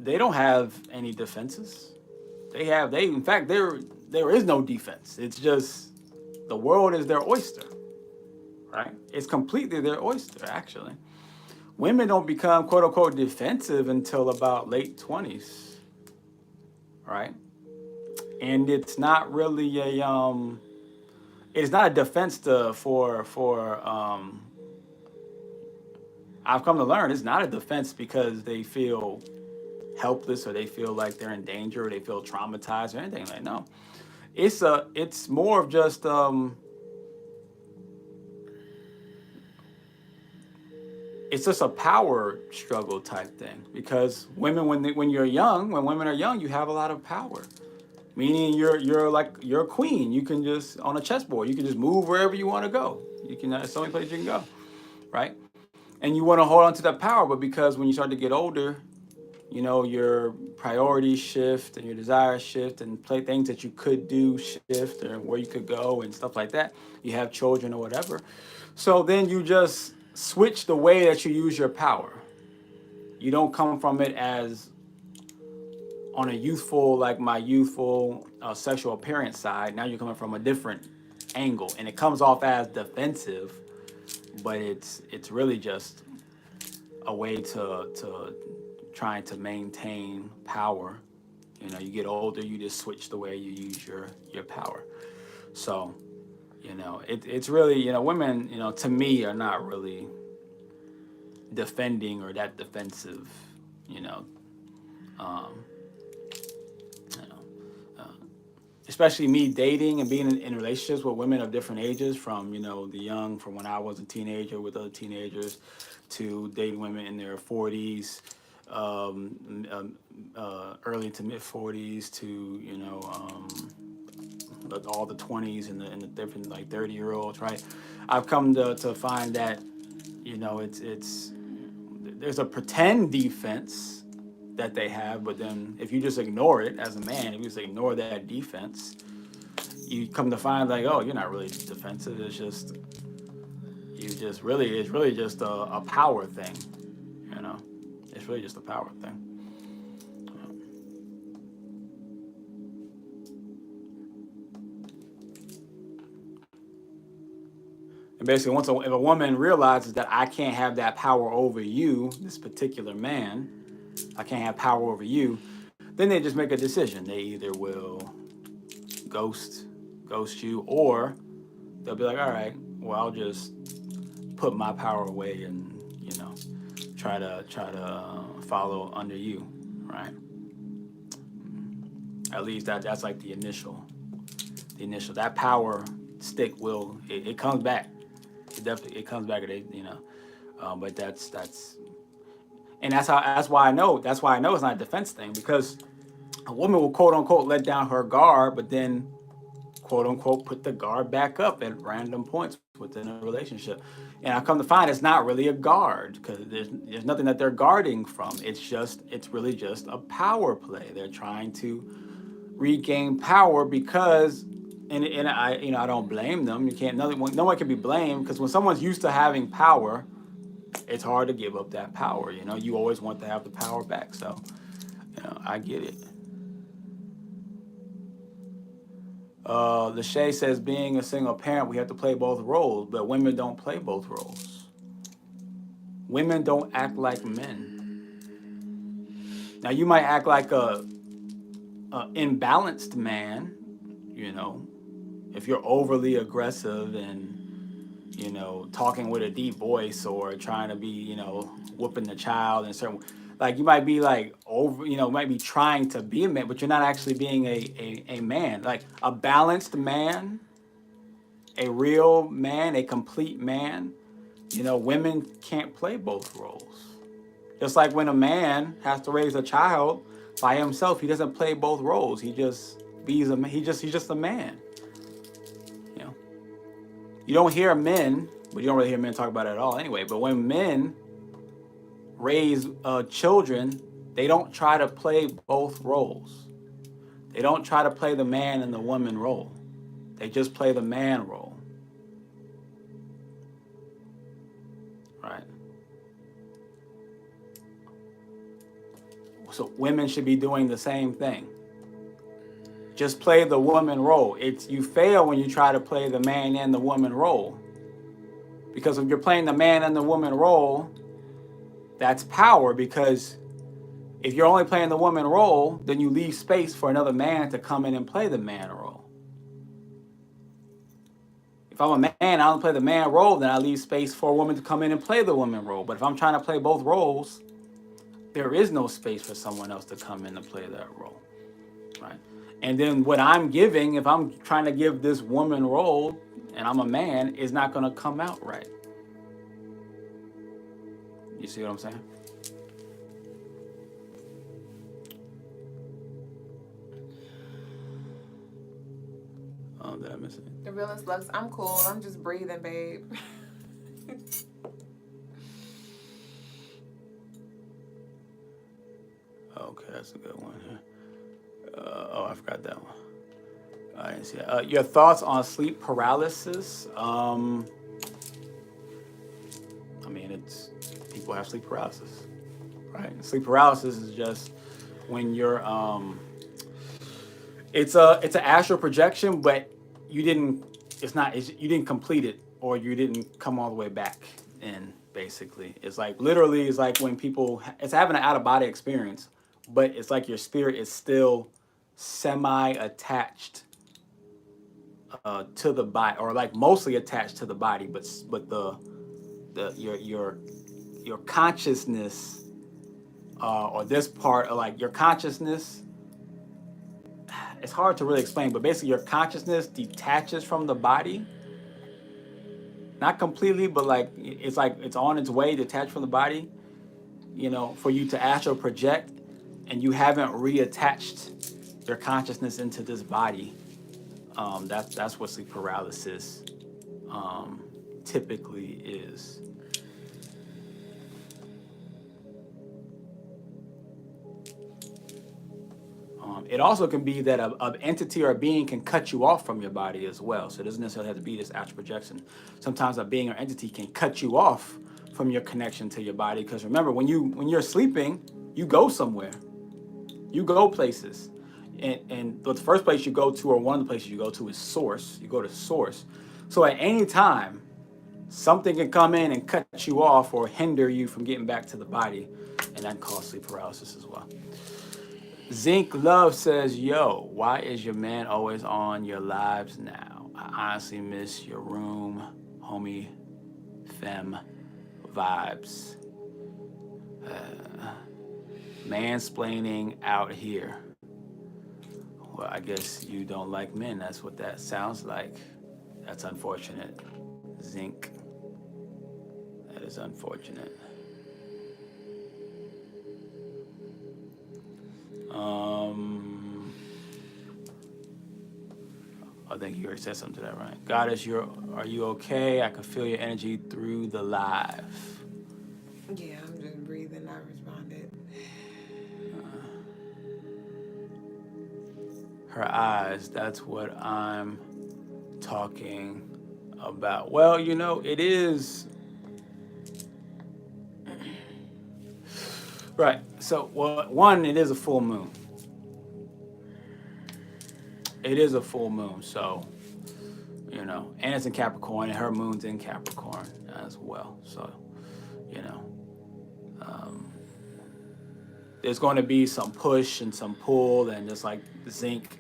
They don't have any defenses. In fact, there is no defense. It's just the world is their oyster, right? It's completely their oyster, actually. Women don't become quote unquote defensive until about late 20s, right? And it's not really it's not a defense for I've come to learn it's not a defense because they feel helpless or they feel like they're in danger or they feel traumatized or anything like that. No. It's more of just it's just a power struggle type thing because women when women are young, you have a lot of power. Meaning you're a queen. You can just on a chessboard, you can just move wherever you want to go. You can there's so many places you can go, right? And you want to hold on to that power, but because when you start to get older, your priorities shift and your desires shift and play things that you could do shift or where you could go and stuff like that. You have children or whatever. So then you just switch the way that you use your power. You don't come from it as on a youthful, like my youthful sexual appearance side. Now you're coming from a different angle and it comes off as defensive, but it's really just a way to trying to maintain power. You get older, you just switch the way you use your power. So, it's really, women, to me are not really defending or that defensive, especially me dating and being in relationships with women of different ages from, from when I was a teenager with other teenagers to dating women in their 40s, early to mid 40s to, all the 20s and the different like 30-year-olds, right? I've come to find that, it's there's a pretend defense that they have, but then if you just ignore it as a man, if you just ignore that defense, you come to find like, oh, you're not really defensive. It's just it's really just a power thing, It's really just a power thing. And basically, if a woman realizes that I can't have that power over you, this particular man, I can't have power over you, then they just make a decision. They either will ghost you, or they'll be like, all right, well, I'll just put my power away and try to follow under you, right? At least that's like the initial that power stick will it comes back. It comes back. But that's and that's why I know it's not a defense thing, because a woman will quote unquote let down her guard, but then quote unquote put the guard back up at random points within a relationship. And I come to find it's not really a guard, because there's nothing that they're guarding from. It's really just a power play. They're trying to regain power because, and I don't blame them. No one can be blamed, because when someone's used to having power, it's hard to give up that power. You always want to have the power back. So, I get it. Lachey says, being a single parent, we have to play both roles, but women don't play both roles. Women don't act like men. Now, you might act like a imbalanced man, if you're overly aggressive and, talking with a deep voice or trying to be, whooping the child and certain. Like you might be like over, might be trying to be a man, but you're not actually being a man. Like a balanced man, a real man, a complete man. Women can't play both roles. Just like when a man has to raise a child by himself, he doesn't play both roles. He's just a man. You don't hear men, but you don't really hear men talk about it at all anyway. But when men raise children, they don't try to play both roles. They don't try to play the man and the woman role. They just play the man role. Right? So women should be doing the same thing. Just play the woman role. You fail when you try to play the man and the woman role. Because if you're playing the man and the woman role, that's power, because if you're only playing the woman role, then you leave space for another man to come in and play the man role. If I'm a man, I don't play the man role, then I leave space for a woman to come in and play the woman role. But if I'm trying to play both roles, there is no space for someone else to come in and play that role, right? And then what I'm giving, if I'm trying to give this woman role and I'm a man, is not going to come out right. You see what I'm saying? Oh, did I miss it? The realest Lux, I'm cool. I'm just breathing, babe. Okay, that's a good one. Oh, I forgot that one. I didn't see that. Your thoughts on sleep paralysis? I mean, it's people have sleep paralysis, right? Sleep paralysis is just when you're it's an astral projection, but you didn't complete it, or you didn't come all the way back in. Basically, it's like literally, it's like when people, it's having an out of body experience, but it's like your spirit is still semi-attached to the body, or like mostly attached to the body, but your consciousness, or this part of like your consciousness, it's hard to really explain, but basically your consciousness detaches from the body. Not completely, but like it's on its way, detached from the body, you know, for you to astral project, and you haven't reattached your consciousness into this body. That's what sleep paralysis typically is. It also can be that an entity or a being can cut you off from your body as well. So it doesn't necessarily have to be this astral projection. Sometimes a being or entity can cut you off from your connection to your body. Because remember, when you're sleeping, you go somewhere. You go places. And the first place you go to, or one of the places you go to, is source. You go to source. So at any time, something can come in and cut you off or hinder you from getting back to the body. And that can cause sleep paralysis as well. Zinc Love says, yo, why is your man always on your lives now? I honestly miss your room, homie, femme vibes. Mansplaining out here. Well, I guess you don't like men. That's what that sounds like. That's unfortunate. Zinc. That is unfortunate. I think you already said something to that, right? Goddess, are you okay? I can feel your energy through the live. Yeah, I'm just breathing. I responded. Her eyes, that's what I'm talking about. Well, you know, it is. Right. So, well, one, it is a full moon. It is a full moon, so, you know, and it's in Capricorn, and her moon's in Capricorn as well. So, you know, there's going to be some push and some pull, and just like Zinc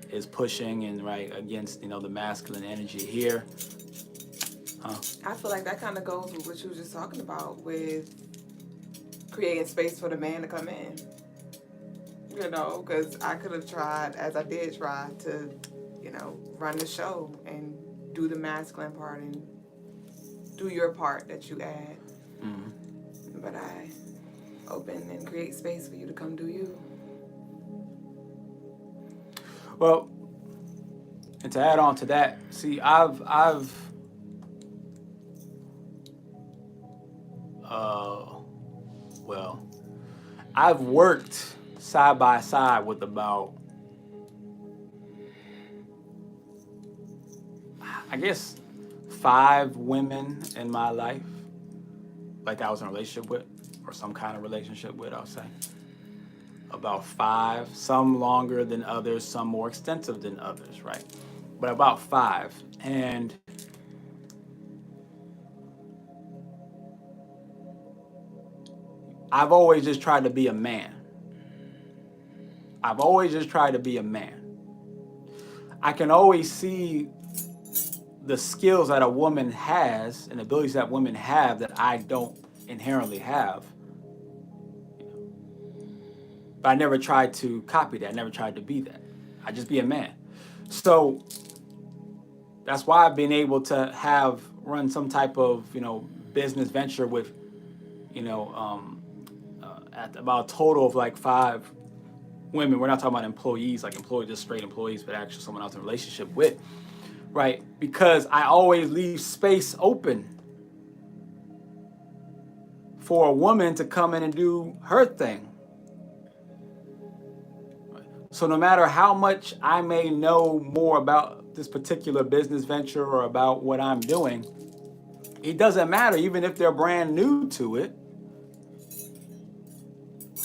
is pushing and right against, you know, the masculine energy here. I feel like that kind of goes with what you were just talking about with creating space for the man to come in. You know, because I could have tried, as I did try, to, you know, run the show and do the masculine part and do your part that you add. Mm-hmm. But I open and create space for you to come do you. Well, and to add on to that, see, I've worked side by side with about, I guess, 5 women in my life, like I was in a relationship with, or some kind of relationship with, I'll say. About 5, some longer than others, some more extensive than others, right? But about 5. And I've always just tried to be a man. I can always see the skills that a woman has and abilities that women have that I don't inherently have. But I never tried to copy that. I never tried to be that. I just be a man. So that's why I've been able to run some type of, business venture with, at about a total of like 5 women. We're not talking about employees, like employees, just straight employees, but actually someone else in a relationship with, right? Because I always leave space open for a woman to come in and do her thing. So no matter how much I may know more about this particular business venture or about what I'm doing, it doesn't matter. Even if they're brand new to it,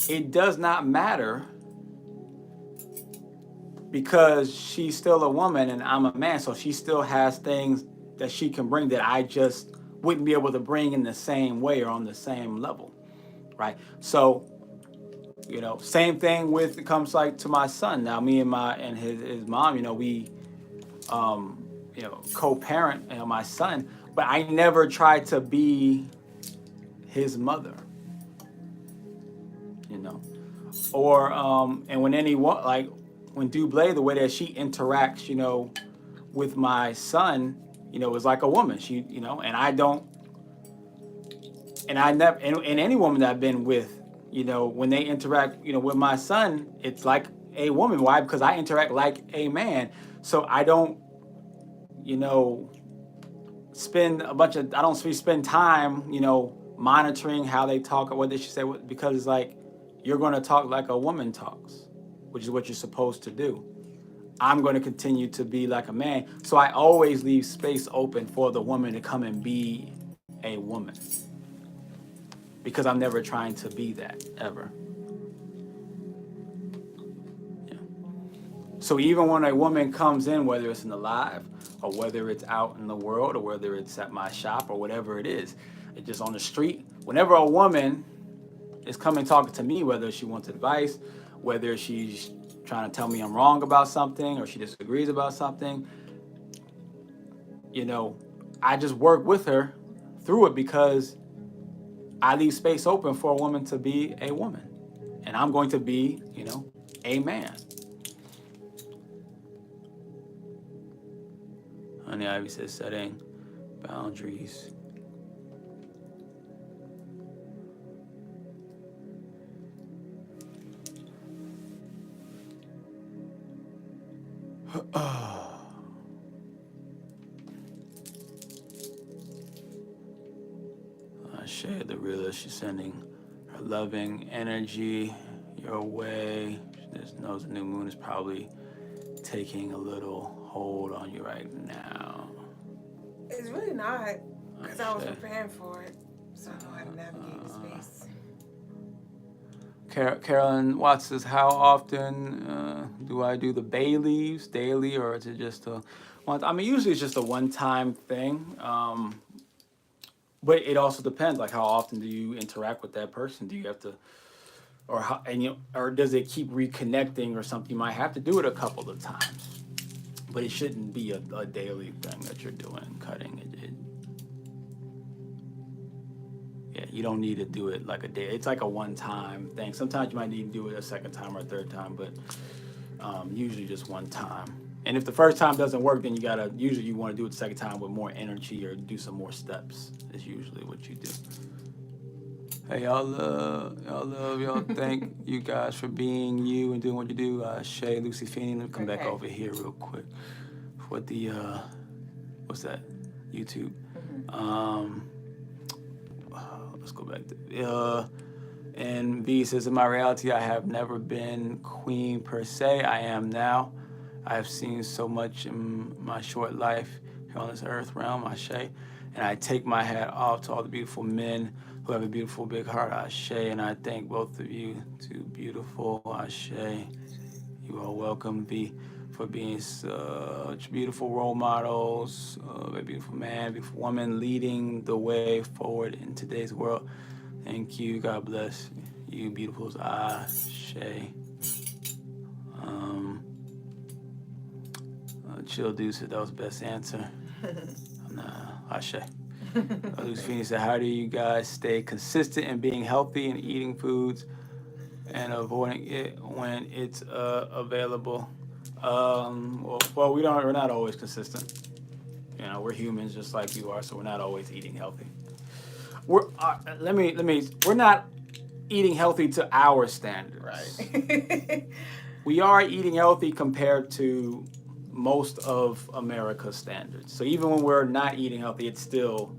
it does not matter, because she's still a woman and I'm a man. So she still has things that she can bring that I just wouldn't be able to bring in the same way or on the same level, right? So, same thing with it comes like to my son. Now, me and his mom, we co-parent my son, but I never tried to be his mother, or and when anyone, like when Duüblè, the way that she interacts, with my son, is like a woman. She, and I don't, and I never, and any woman that I've been with, when they interact, with my son, it's like a woman. Why? Because I interact like a man. So I don't, I don't spend time, monitoring how they talk or what they should say, because it's like, you're going to talk like a woman talks, which is what you're supposed to do. I'm going to continue to be like a man. So I always leave space open for the woman to come and be a woman, because I'm never trying to be that, ever. Yeah. So even when a woman comes in, whether it's in the live or whether it's out in the world or whether it's at my shop or whatever it is, it's just on the street, whenever a woman is coming talking to me, whether she wants advice, whether she's trying to tell me I'm wrong about something or she disagrees about something, I just work with her through it, because I leave space open for a woman to be a woman, and I'm going to be, a man. Honey Ivy says setting boundaries. Shay, the realist, she's sending her loving energy your way. She just knows the new moon is probably taking a little hold on you right now. It's really not, because I was preparing for it, so I know how to navigate the space. Carolyn Watts says, how often do I do the bay leaves daily, or is it just a one? I mean, usually it's just a one-time thing. But it also depends, like how often do you interact with that person? Do you have to, or does it keep reconnecting or something? You might have to do it a couple of times, but it shouldn't be a daily thing that you're doing, cutting it. Yeah, you don't need to do it like a day. It's like a one-time thing. Sometimes you might need to do it a second time or a third time, but usually just one time. And if the first time doesn't work, then usually you want to do it the second time with more energy or do some more steps. Is usually what you do. Hey, y'all thank you guys for being you and doing what you do. Shay, Lucy Feeney, let me come back over here real quick for the, what's that? YouTube. Let's go back to, and V says, in my reality, I have never been queen per se. I am now. I have seen so much in my short life here on this earth realm, Ashe. And I take my hat off to all the beautiful men who have a beautiful big heart, Ashe. And I thank both of you, too beautiful, Ashe. You are welcome, V, for being such beautiful role models, a beautiful man, beautiful woman, leading the way forward in today's world. Thank you. God bless you, beautifuls, Ashe. Chill Dude said that was the best answer. Ashe. Luce Phoenix said, how do you guys stay consistent in being healthy and eating foods and avoiding it when it's available? Well, we're not always consistent. You know, we're humans just like you are, so we're not always eating healthy. We're not eating healthy to our standards. Right. We are eating healthy compared to most of America's standards. So even when we're not eating healthy, it's still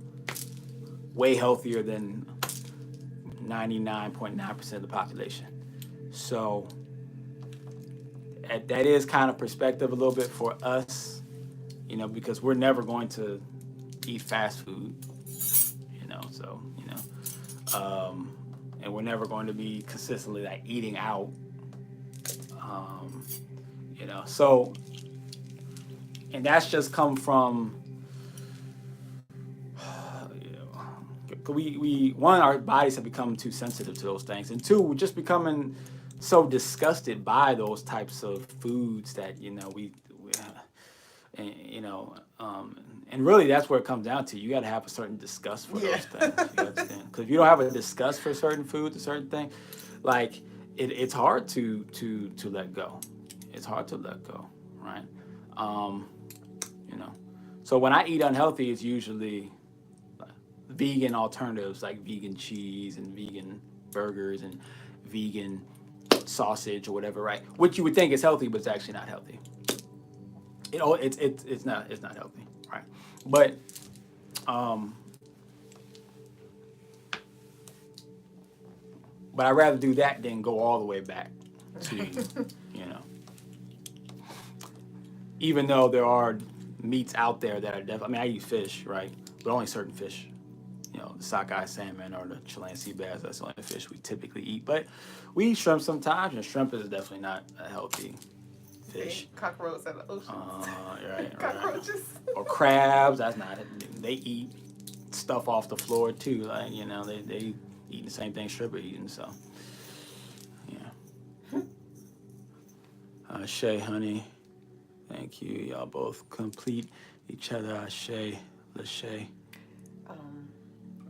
way healthier than 99.9% of the population. So that is kind of perspective a little bit for us, you know, because we're never going to eat fast food, you know, so, you know, and we're never going to be consistently like eating out, you know, so, and that's just come from, one, our bodies have become too sensitive to those things, and two, we're just becoming so disgusted by those types of foods that, you know, and, you know, and really that's where it comes down to. You got to have a certain disgust for those things. You understand? Because if you don't have a disgust for certain foods, a certain thing, like it's hard to let go. It's hard to let go, right? You know, so when I eat unhealthy, it's usually vegan alternatives like vegan cheese and vegan burgers and vegan sausage or whatever, right? Which you would think is healthy, but it's actually not healthy. It's not healthy, right? But I'd rather do that than go all the way back to, you know. Even though there are meats out there that are definitely, I mean, I eat fish, right? But only certain fish. You know, the sockeye salmon or the Chilean sea bass, that's the only fish we typically eat. But we eat shrimp sometimes, and shrimp is definitely not a healthy fish. Cockroaches in the ocean. Right. Cockroaches. Or crabs, that's not it. They eat stuff off the floor too. Like, you know, they eat the same thing shrimp are eating, so. Yeah. Shay, honey. Thank you. Y'all both complete each other. Shay, Lachey.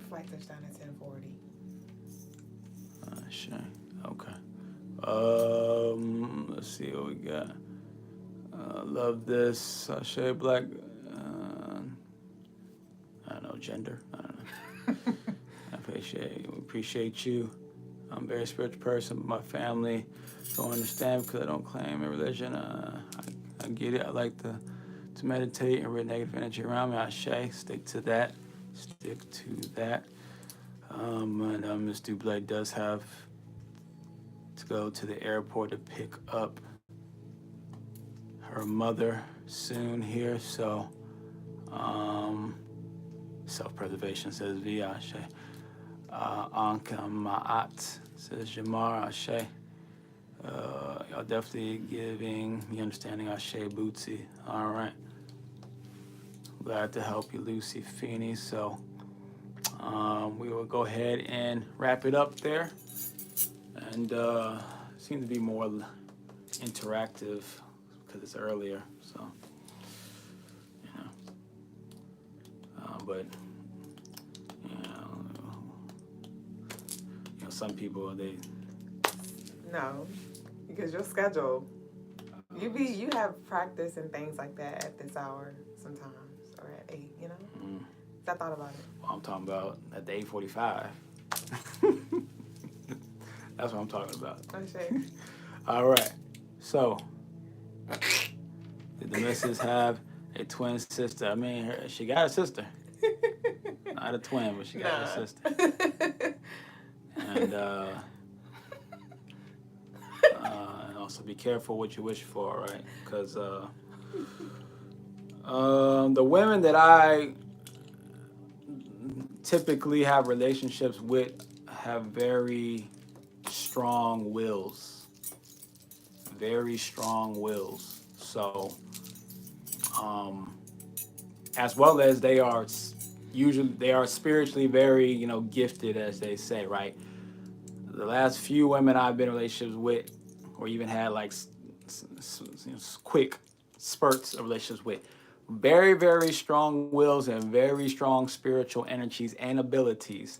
Flight touchdown at 10:40. Shay. Okay. Let's see what we got. Love this. Shay, black. I don't know, gender. I don't know. We appreciate you. I'm a very spiritual person, but my family don't understand because I don't claim a religion. I get it. I like to meditate and rid negative energy around me. Ashe, stick to that. And Ms. Duüblè does have to go to the airport to pick up her mother soon here. So, self-preservation, says V. Ashe. Anka Ma'at, says Jamar. Ashe. Y'all definitely giving me understanding. Ashe Bootsy. All right. Glad to help you, Lucy Feeney. So we will go ahead and wrap it up there. And seem to be more interactive because it's earlier. So, you know. But, you know, some people, No, because your schedule, you have practice and things like that at this hour sometimes, or at 8, you know? I thought about it. Well, I'm talking about at the 8:45. That's what I'm talking about. Okay. All right. So, did the missus have a twin sister? I mean, she got a sister. Not a twin, but she got a sister. And also be careful what you wish for, right? Because the women that I typically have relationships with have very strong wills. Very strong wills. So, as well as they are spiritually very, you know, gifted, as they say, right? The last few women I've been in relationships with, or even had like quick spurts of relationships with, very, very strong wills and very strong spiritual energies and abilities.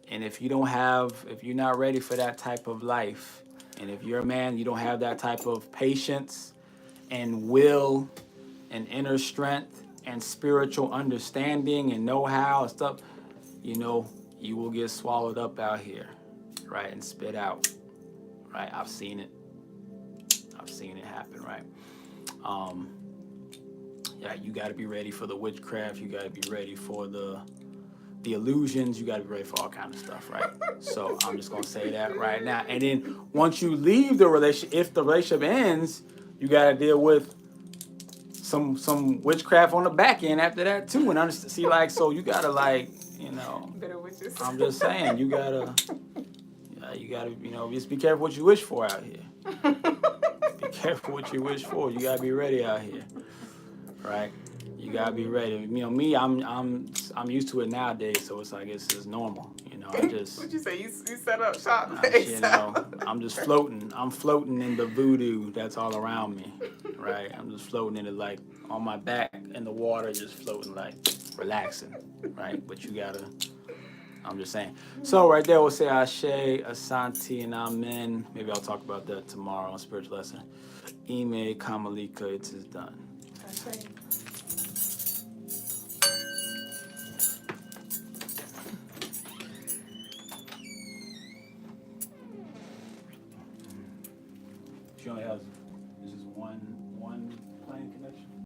And if you're not ready for that type of life, and if you're a man, you don't have that type of patience and will and inner strength and spiritual understanding and know-how and stuff, you will get swallowed up out here, right, and spit out, right? I've seen it happen, right? Yeah, you got to be ready for the witchcraft. You got to be ready for the illusions. You got to be ready for all kind of stuff, right? So I'm just gonna say that right now. And then once you leave the relationship, if the relationship ends, you got to deal with some witchcraft on the back end after that too. And see, like, so you gotta, like, Bitter witches. I'm just saying, you gotta, just be careful what you wish for out here. Be careful what you wish for. You gotta be ready out here, right? You gotta be ready. Me, I'm used to it nowadays, so it's like it's normal. I just. What'd you say? You set up shop? I'm just floating. I'm floating in the voodoo that's all around me, right? I'm just floating in it, like on my back in the water, just floating, like relaxing, right? But you gotta. I'm just saying. So right there, we'll say Ashe, Asante, and Amen. Maybe I'll talk about that tomorrow on Spiritual Lesson. Ime, Kamalika, it is done. Ashe. She only has just one plane connection.